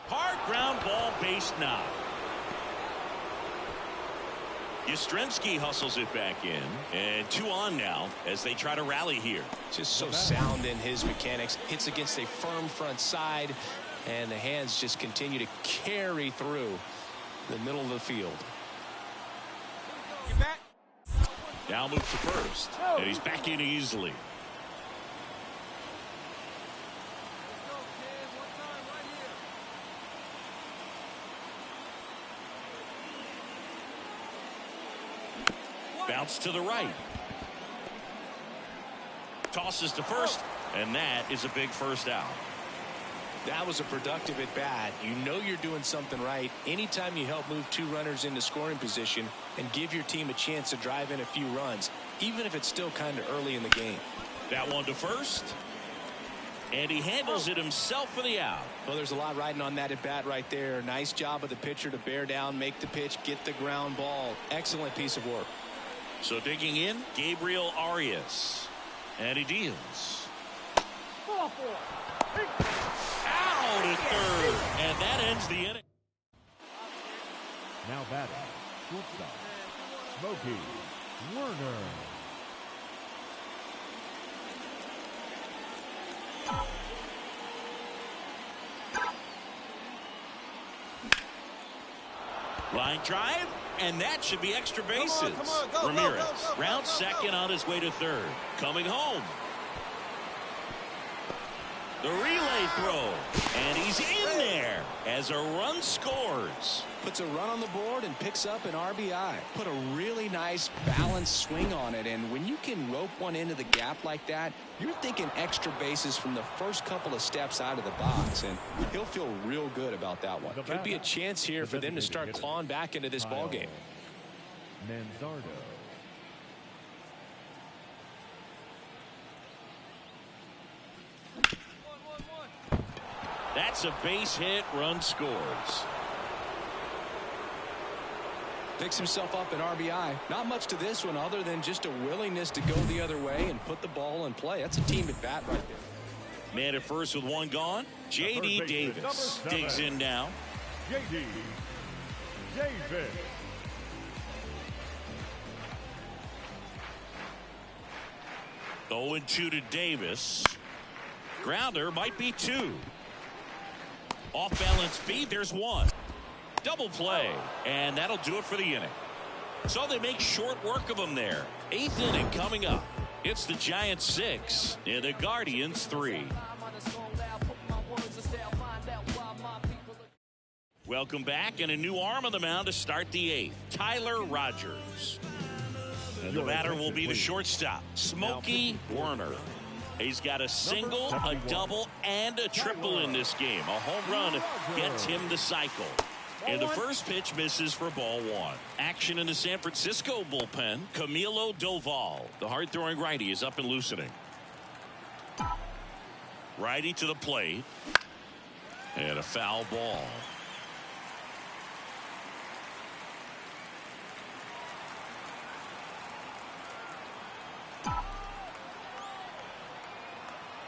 A: Hard ground ball, base knock. Yastrzemski hustles it back in, and 2 on now as they try to rally here.
B: Just so sound in his mechanics. Hits against a firm front side, and the hands just continue to carry through the middle of the field.
E: Get back.
A: Now moves to first, and he's back in easily.
E: Let's go, kid. One time, right here.
A: Bounce to the right. Tosses to first, and that is a big first out.
B: That was a productive at bat. You know you're doing something right anytime you help move 2 runners into scoring position and give your team a chance to drive in a few runs, even if it's still kind of early in the game.
A: That one to first, and he handles it himself for the out.
B: Well, there's a lot riding on that at bat right there. Nice job of the pitcher to bear down, make the pitch, get the ground ball. Excellent piece of work.
A: So digging in, Gabriel Arias, and he deals. Out at third, and that ends the inning.
D: Now batting, shortstop, Smokey Werner.
A: Line drive, and that should be extra bases.
E: Come on, go,
A: Ramirez,
E: go, go,
A: rounds
E: go, go.
A: second on his way to third. Coming home. The relay throw, and he's in there as a run scores.
B: Puts a run on the board and picks up an RBI. Put a really nice balanced swing on it, and when you can rope one into the gap like that, you're thinking extra bases from the first couple of steps out of the box, and he'll feel real good about that one. Could be a chance here for them to start clawing back into this ball game.
D: Manzardo.
A: That's a base hit, run scores.
B: Picks himself up an RBI. Not much to this one other than just a willingness to go the other way and put the ball in play. That's a team at bat right there.
A: Man at first with 1 gone. J.D. Davis digs in now.
D: J.D. Davis.
A: 0-2 to Davis. Grounder might be 2. Off balance speed. There's 1. Double play. And that'll do it for the inning. So they make short work of them there. 8th inning coming up. It's the Giants 6 and the Guardians 3. Welcome back, and a new arm on the mound to start the 8th. Tyler Rogers. And the batter will be the shortstop, Smokey Werner. He's got a single, a double, and a triple in this game. A home run gets him the cycle. And the first pitch misses for ball 1. Action in the San Francisco bullpen. Camilo Doval, the hard-throwing righty, is up and loosening. Righty to the plate. And a foul ball.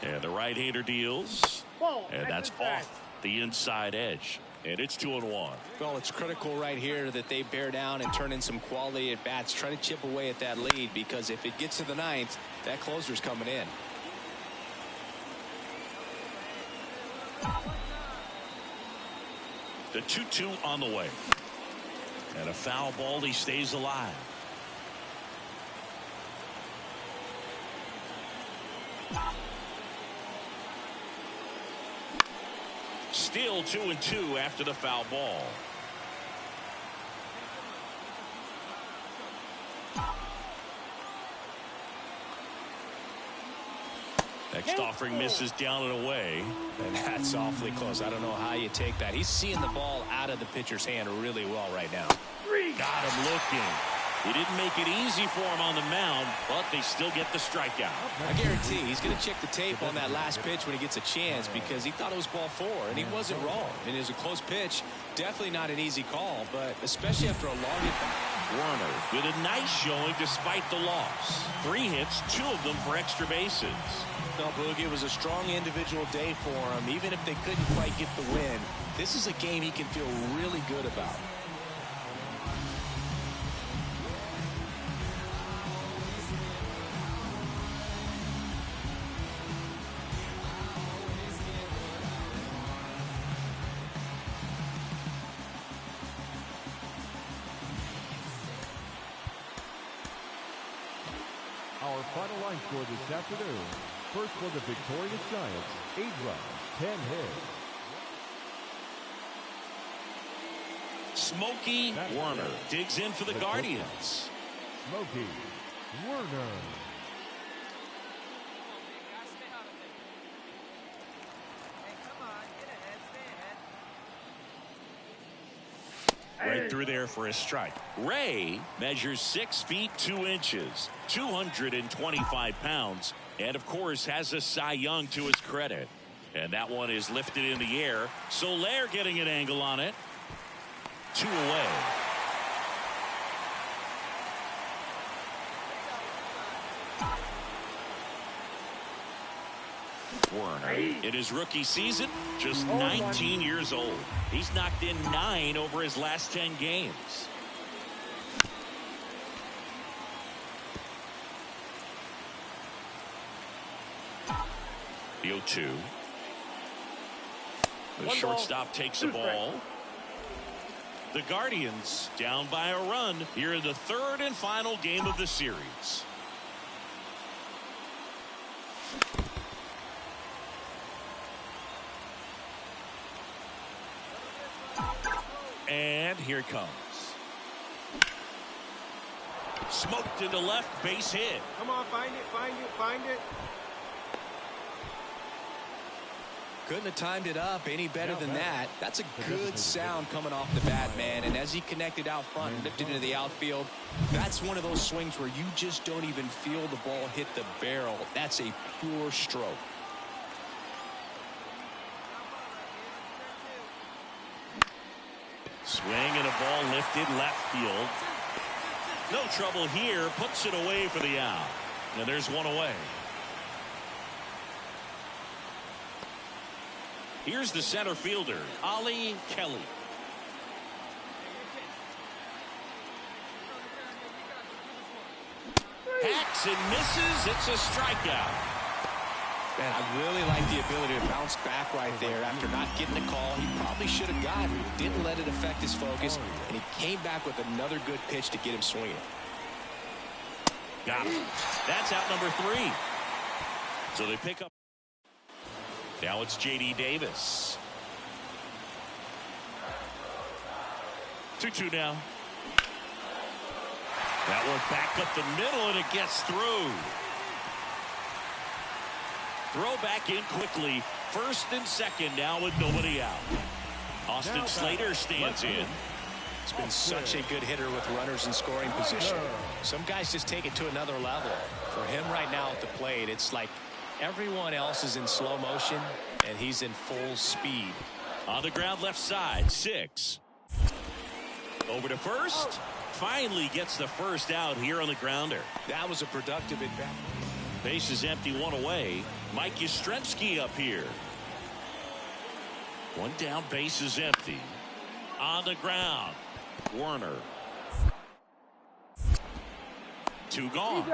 A: And the right-hander deals. And that's off the inside edge. And it's 2-1.
B: Well, it's critical right here that they bear down and turn in some quality at bats. Try to chip away at that lead, because if it gets to the 9th, that closer's coming in.
A: The 2-2 on the way. And a foul ball. He stays alive. Still 2-2 after the foul ball. Next offering misses down and away.
B: And that's awfully close. I don't know how you take that. He's seeing the ball out of the pitcher's hand really well right now.
A: Got him looking. He didn't make it easy for him on the mound, but they still get the strikeout.
B: I guarantee he's going to check the tape on that last pitch when he gets a chance, because he thought it was ball 4, and he wasn't wrong. I mean, it was a close pitch. Definitely not an easy call, but especially after a long at-bat.
A: Werner with a nice showing despite the loss. 3 hits, 2 of them for extra bases.
B: No, Boogie, it was a strong individual day for him. Even if they couldn't quite get the win, this is a game he can feel really good about.
D: Our final line score this afternoon. First for the victorious Giants, 8 runs, 10 hits.
A: Smokey Werner digs in for the Guardians.
D: Smokey Werner.
A: Right through there for a strike. Ray measures 6 feet 2 inches, 225 pounds, and of course has a Cy Young to his credit. And that one is lifted in the air. Soler getting an angle on it. 2 away. Werner in his rookie season, just 19 years old. He's knocked in 9 over his last 10 games. The 0-2. The shortstop takes the ball. The Guardians down by a run here in the 3rd and final game of the series. And here it comes. Smoked into left, base hit.
E: Come on, find it, find it, find it.
B: Couldn't have timed it up any better than that. That's a good sound coming off the bat, man. And as he connected out front and lifted into the outfield, that's one of those swings where you just don't even feel the ball hit the barrel. That's a pure stroke.
A: Swing and a ball lifted left field. No trouble here. Puts it away for the out. And there's one away. Here's the center fielder, Ollie Kelly. Hacks Swings and misses. It's a strikeout.
B: Man, I really like the ability to bounce back right there after not getting the call he probably should have gotten. Didn't let it affect his focus, and he came back with another good pitch to get him swinging.
A: Got him. That's out number 3. So they pick up. Now it's J.D. Davis. 2-2 now. That one back up the middle, and it gets through. Throw back in quickly. First and second now with nobody out. Austin Slater stands in.
B: He's been such a good hitter with runners in scoring position. Some guys just take it to another level. For him right now at the plate, it's like everyone else is in slow motion, and he's in full speed.
A: On the ground left side, 6. Over to first. Finally gets the first out here on the grounder.
B: That was a productive at-bat.
A: Base is empty, 1 away. Mike Yastrzemski up here. 1 down, base is empty. On the ground, Werner. 2 gone.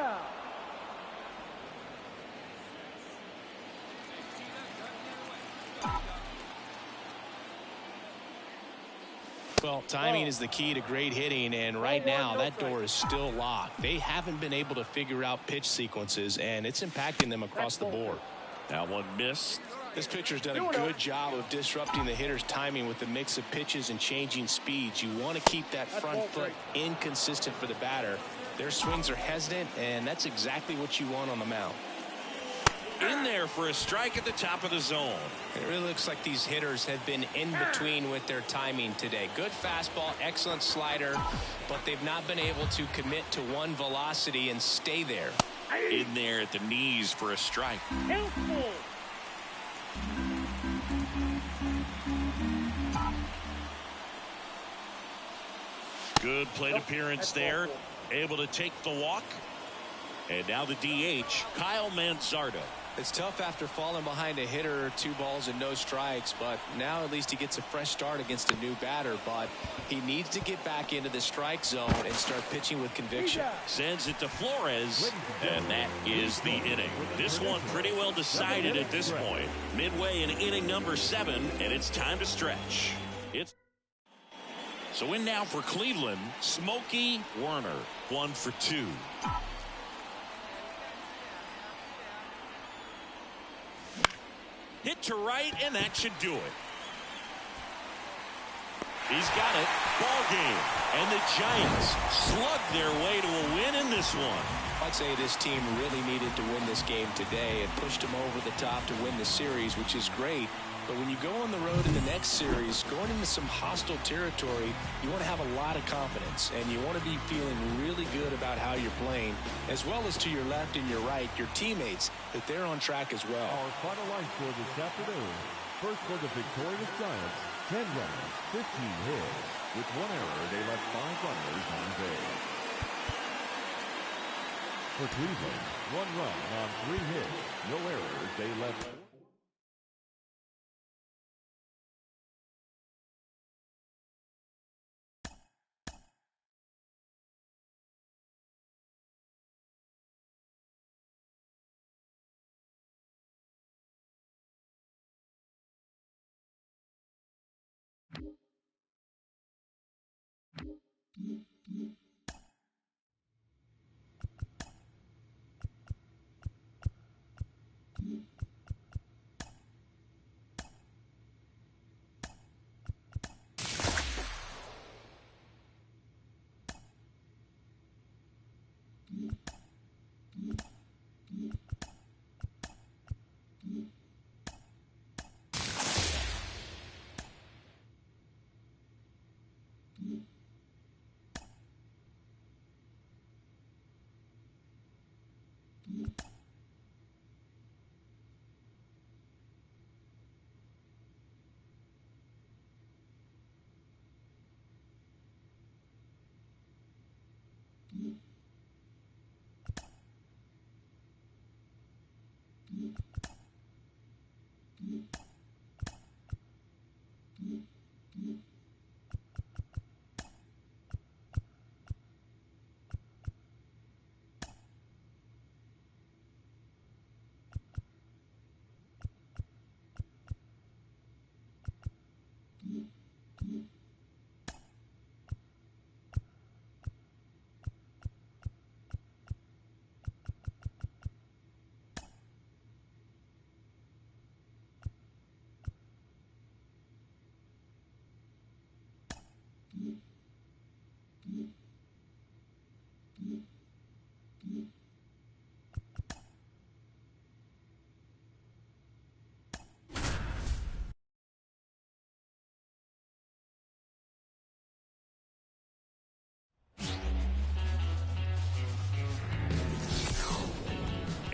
B: Well, timing is the key to great hitting, and right now that door is still locked. They haven't been able to figure out pitch sequences, and it's impacting them across the board.
A: That one missed.
B: This pitcher's done a good job of disrupting the hitter's timing with the mix of pitches and changing speeds. You want to keep that front foot inconsistent for the batter. Their swings are hesitant, and that's exactly what you want on the mound.
A: In there for a strike at the top of the zone.
B: It really looks like these hitters have been in between with their timing today. Good fastball, excellent slider, but they've not been able to commit to one velocity and stay there.
A: In there at the knees for a strike. Good plate appearance there. Able to take the walk. And now the DH, Kyle Manzardo.
B: It's tough after falling behind a hitter, 2 balls and no strikes, but now at least he gets a fresh start against a new batter. But he needs to get back into the strike zone and start pitching with conviction.
A: Sends it to Flores, and that is the inning. This one pretty well decided at this point. Midway in inning number 7, and it's time to stretch. So in now for Cleveland, Smokey Werner, 1 for 2. Hit to right, and that should do it. He's got it. Ball game. And the Giants slug their way to a win in this one.
B: I'd say this team really needed to win this game today and pushed them over the top to win the series, which is great. But when you go on the road in the next series, going into some hostile territory, you want to have a lot of confidence, and you want to be feeling really good about how you're playing, as well as to your left and your right, your teammates, that they're on track as well.
D: Our final line score this afternoon. First for the victorious Giants, 10 runs, 15 hits. With 1 error, they left 5 runners on base. For Cleveland, 1 run on 3 hits. No errors, they left.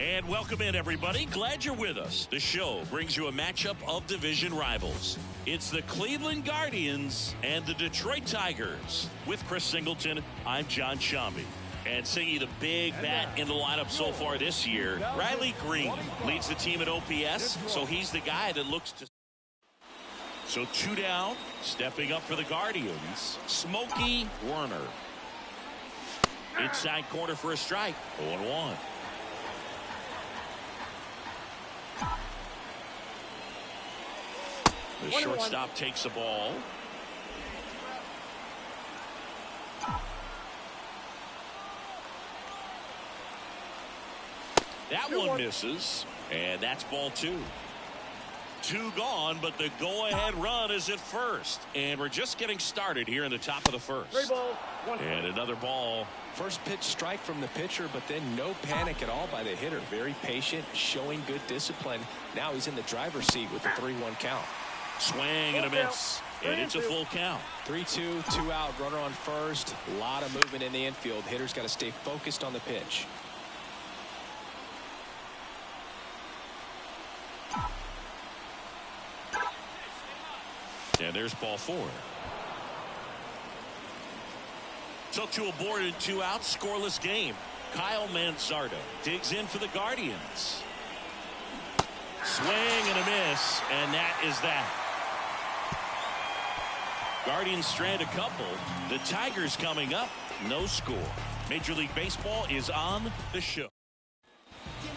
A: And welcome in, everybody. Glad you're with us. The show brings you a matchup of division rivals. It's the Cleveland Guardians and the Detroit Tigers. With Chris Singleton, I'm John Shambi. And singing the big bat in the lineup so far this year, Riley Green leads the team at OPS, so he's the guy that looks to... So 2 down, stepping up for the Guardians, Smokey Werner. Inside corner for a strike, 0-1. The shortstop takes the ball. That one misses, and that's ball 2. 2 gone, but the go-ahead run is at first. And we're just getting started here in the top of the first. And another ball.
B: First pitch strike from the pitcher, but then no panic at all by the hitter. Very patient, showing good discipline. Now he's in the driver's seat with the 3-1 count.
A: Swing and a miss, and it's a full count.
B: 3-2, 2 out, runner on first. A lot of movement in the infield. Hitter's got to stay focused on the pitch.
A: And there's ball 4. So 2 aboard and 2 out, scoreless game. Kyle Manzardo digs in for the Guardians. Swing and a miss, and that is that. Guardians strand a couple. The Tigers coming up, no score. Major League Baseball is on the show.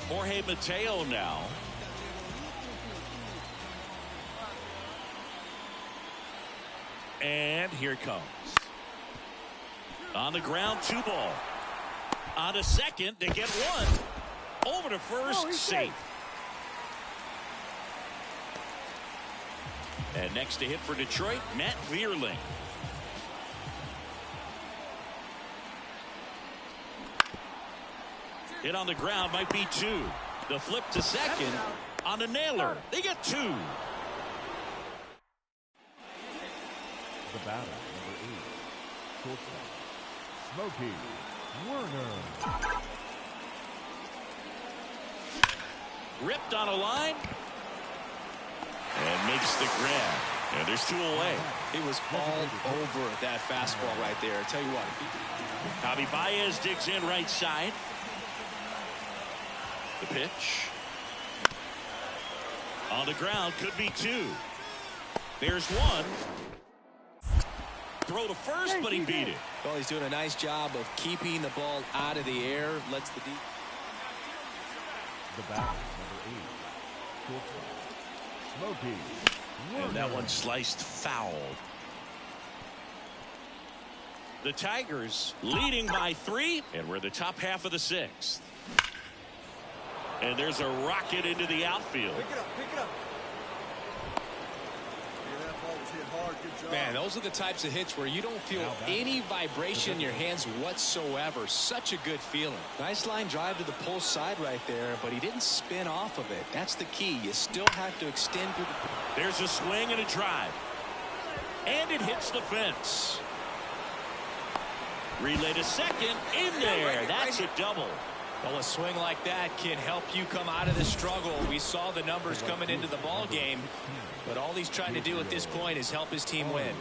A: Jorge Mateo now. And here it comes. On the ground, 2 ball. On to second, they get 1. Over to first, safe. And next to hit for Detroit, Matt Vierling. Hit on the ground, might be 2. The flip to second on the nailer. They get 2.
D: The batter, number 8, Shortstop Smoke Werner.
A: Ripped on a line. And makes the grab. And there's 2 away.
B: He was all over that fastball right there. I tell you what.
A: Javi Baez digs in right side. The pitch. On the ground, could be 2. There's 1. Throw to first, but he beat it.
B: Well, he's doing a nice job of keeping the ball out of the air. Lets the deep.
D: The batter, number 8, Shortstop Smokey Werner.
A: And that one sliced foul. The Tigers leading by 3, and we're the top half of the 6th. And there's a rocket into the outfield.
E: Pick it up, pick it up. Yeah, that ball was hit hard. Good job.
B: Man, those are the types of hits where you don't feel any vibration in your hands whatsoever. Such a good feeling. Nice line drive to the pull side right there, but he didn't spin off of it. That's the key. You still have to extend through the...
A: There's a swing and a drive. And it hits the fence. Relay to second. In there. That's a double.
B: Well, a swing like that can help you come out of the struggle. We saw the numbers coming into the ball game, but all he's trying to do at this point is help his team win.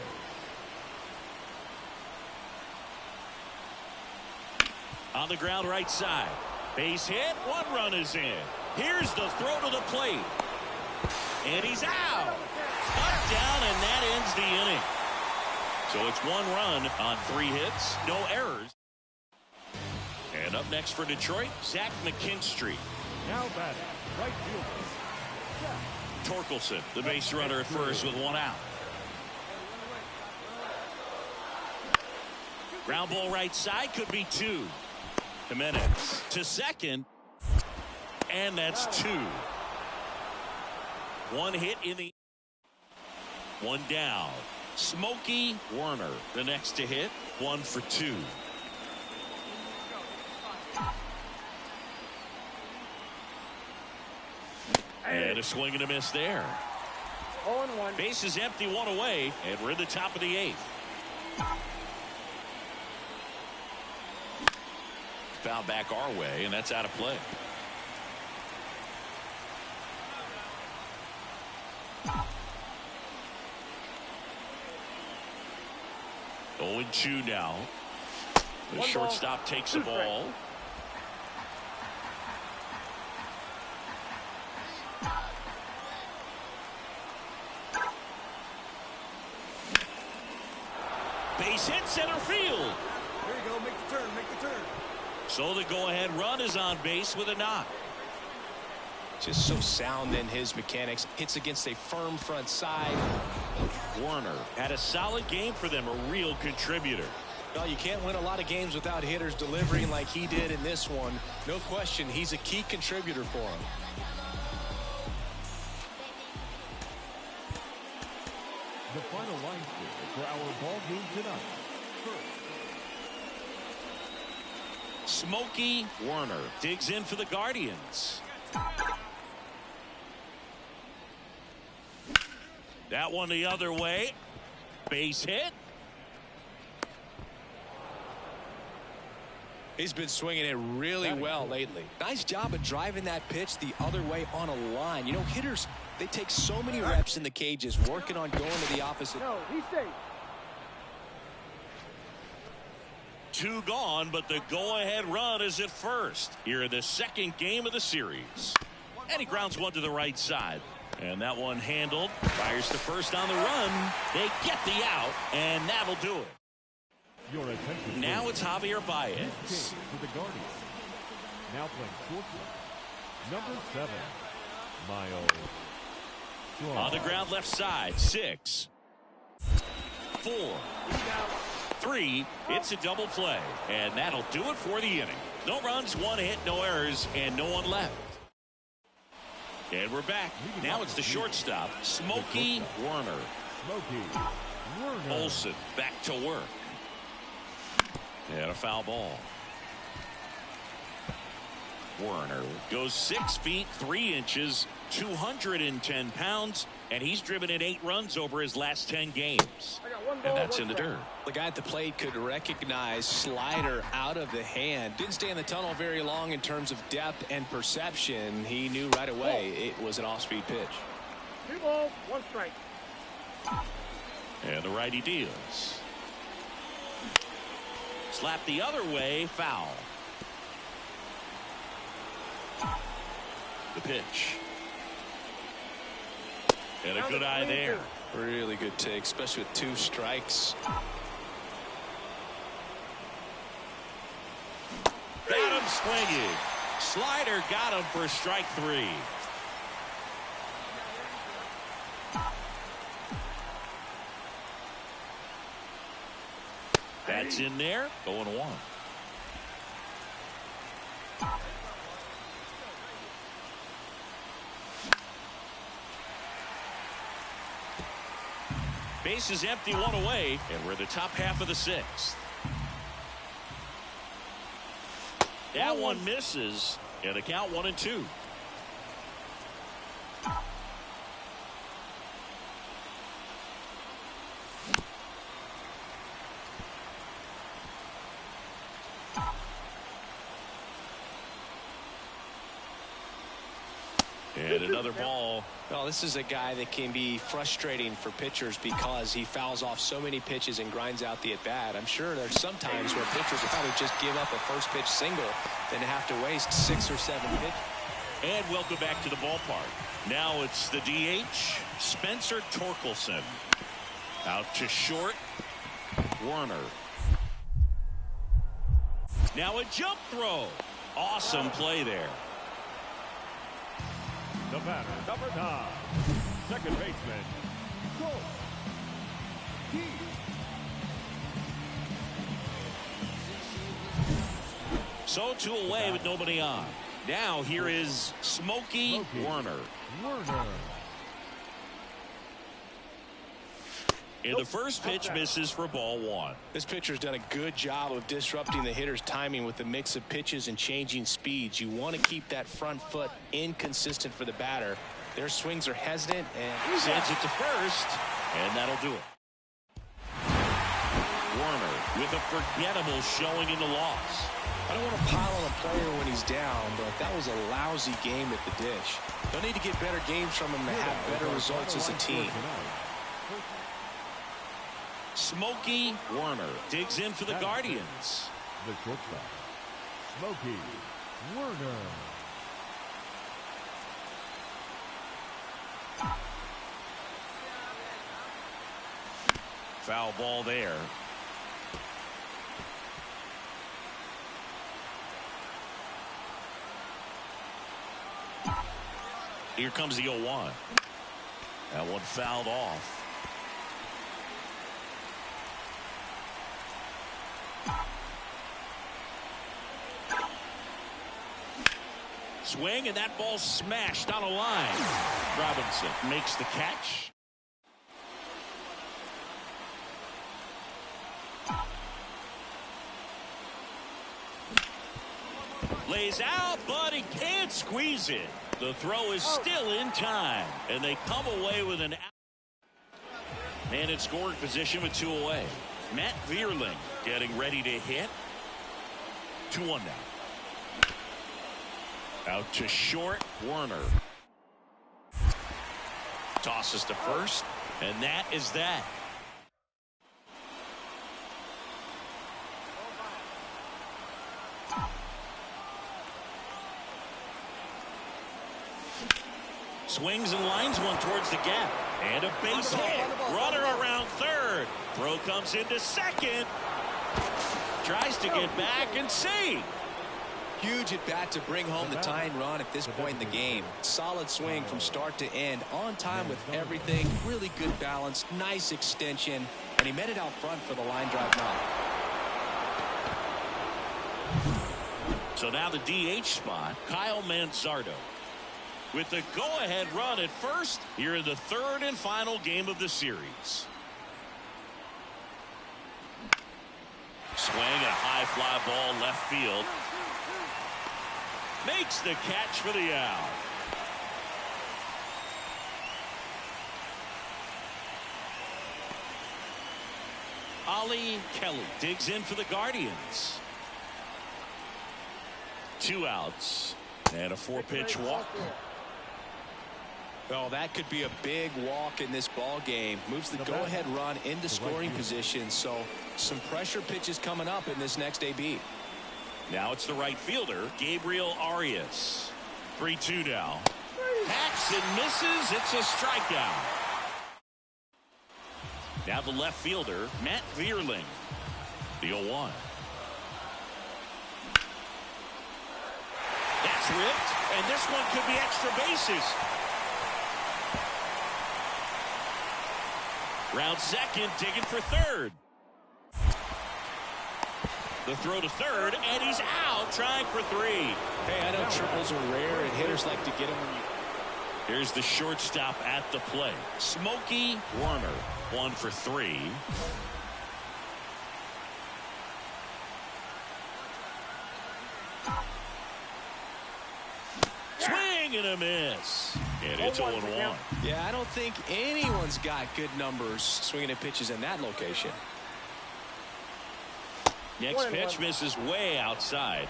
A: On the ground right side. Base hit. 1 run is in. Here's the throw to the plate. And he's out. Cut down, and that ends the inning. So it's 1 run on 3 hits. No errors. And up next for Detroit, Zach McKinstry.
D: Now batting, right fielder,
A: Torkelson, the base runner at first with 1 out. Ground ball right side, could be 2. Jimenez to second, and that's 2. 1 hit in the... 1 down. Smokey Werner, the next to hit, 1 for 2. And a swing and a miss there.
E: 0-1.
A: Base is empty, 1 away, and we're in the top of the 8th. Foul back our way, and that's out of play. 0-2 now. The shortstop takes the ball. Base hit center field.
E: There you go. Make the turn. Make the turn.
A: So the go-ahead run is on base with a knock.
B: Just so sound in his mechanics. Hits against a firm front side.
A: Werner had a solid game for them, a real contributor.
B: Well, you can't win a lot of games without hitters delivering like he did in this one. No question, he's a key contributor for him.
D: The final line score for our ball game tonight. First,
A: Smokey Werner digs in for the Guardians. That one the other way. Base hit.
B: He's been swinging it really well lately. Nice job of driving that pitch the other way on a line. You know, hitters, they take so many reps in the cages working on going to the opposite.
E: No, he's safe.
A: 2 gone, but the go-ahead run is at first here in the second game of the series. And he grounds one to the right side. And that one handled. Fires to first on the run. They get the out, and that'll do it.
D: your attention.
A: Now it's Javier Baez.
D: For the Guardians. Now playing shortstop. Number 7, Miles.
A: On the ground left side. 6, 4, 3. It's a double play. And that'll do it for the inning. No runs, 1 hit, no errors, and no one left. And we're back. Now it's the shortstop, Smokey Werner.
D: Smokey Werner.
A: Olsen back to work. And a foul ball. Werner goes 6 feet 3 inches, 210 pounds, and he's driven in 8 runs over his last 10 games. And that's in the dirt.
B: The guy at the plate could recognize slider out of the hand. Didn't stay in the tunnel very long in terms of depth and perception. He knew right away it was an off-speed pitch.
E: 2 balls, 1 strike.
A: And the righty deals. Slap the other way, foul. The pitch. And a good eye there.
B: Really good take, especially with 2 strikes.
A: Got him swinging. Slider got him for strike 3. That's in there. 0-1. Base is empty, 1 away, and we're in the top half of the 6th. That one misses, and a count 1-2. And another ball.
B: Well, this is a guy that can be frustrating for pitchers because he fouls off so many pitches and grinds out the at-bat. I'm sure there's some times where pitchers will probably just give up a first pitch single than to have to waste 6 or 7 pitches.
A: And welcome back to the ballpark. Now it's the DH, Spencer Torkelson. Out to short, Werner. Now a jump throw. Awesome play there.
D: The batter, number 9, second baseman, Go.
A: So 2 away with nobody on. Now here is Smokey Werner.
D: Werner.
A: And the first pitch misses for ball 1.
B: This pitcher's done a good job of disrupting the hitter's timing with the mix of pitches and changing speeds. You want to keep that front foot inconsistent for the batter. Their swings are hesitant and
A: sends it to first, and that'll do it. Werner with a forgettable showing in the loss.
B: I don't want to pile on a player when he's down, but that was a lousy game at the dish. They'll need to get better games from him to have better results as a team.
A: Smokey Werner digs in for the Guardians.
D: The shortstop, Smokey Werner.
A: Foul ball there. Here comes the 0-1. That one fouled off. Swing, and that ball smashed on a line. Robinson makes the catch. Lays out, but he can't squeeze it. The throw is still in time, and they come away with an out. Man in scoring position with 2 away. Matt Vierling getting ready to hit. 2-1 now. Out to short, Werner. Tosses to first, and that is that. Swings and lines one towards the gap. And a base hit. Runner around third. Throw comes into second. Tries to get back and save.
B: Huge at bat to bring home the tying run at this point in the game. Solid swing from start to end. On time with everything. Really good balance. Nice extension. And he met it out front for the line drive knock.
A: So now the DH spot, Kyle Manzardo. With the go-ahead run at first, here in the third and final game of the series. Swing, a high fly ball left field. Makes the catch for the out. Ollie Kelly digs in for the Guardians. 2 outs and a 4-pitch walk.
B: Oh, that could be a big walk in this ball game. Moves the go-ahead run into scoring position. So some pressure pitches coming up in this next AB.
A: Now it's the right fielder, Gabriel Arias. 3-2 now. Hacks and misses. It's a strikeout. Now the left fielder, Matt Vierling. The 0-1. That's ripped, and this one could be extra bases. Round second, digging for third. The throw to third, and he's out, trying for 3.
B: Hey, I know triples are rare, and hitters like to get them when you...
A: Here's the shortstop at the plate. Smokey Werner, 1 for 3. Swing and a miss. And it's 0-1.
B: Yeah, I don't think anyone's got good numbers swinging at pitches in that location.
A: Next pitch misses way outside.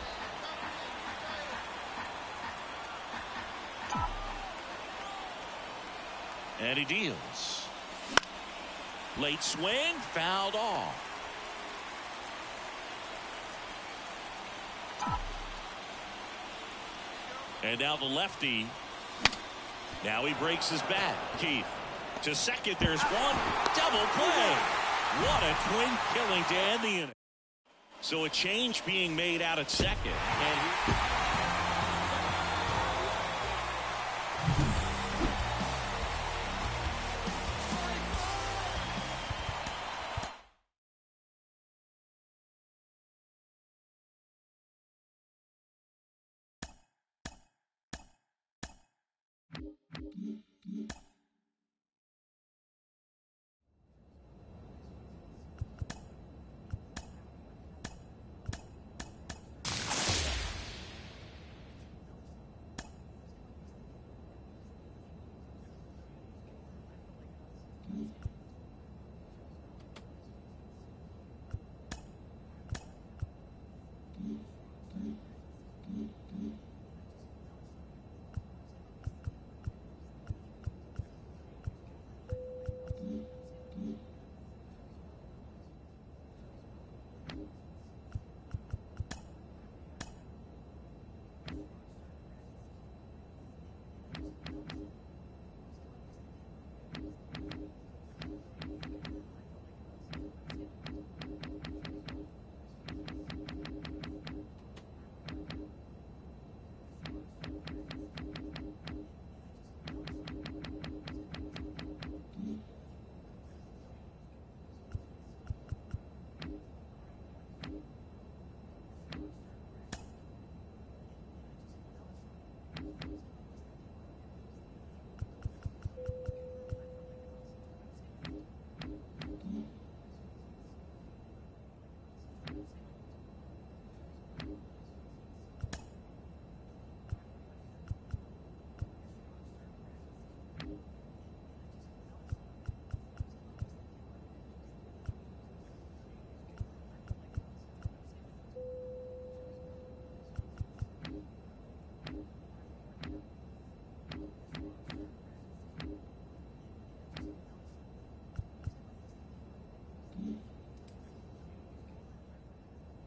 A: And he deals. Late swing, fouled off. And now the lefty. Now he breaks his bat. Keith to second. There's one. Double play. What a twin killing to end the inning. So a change being made out at second. And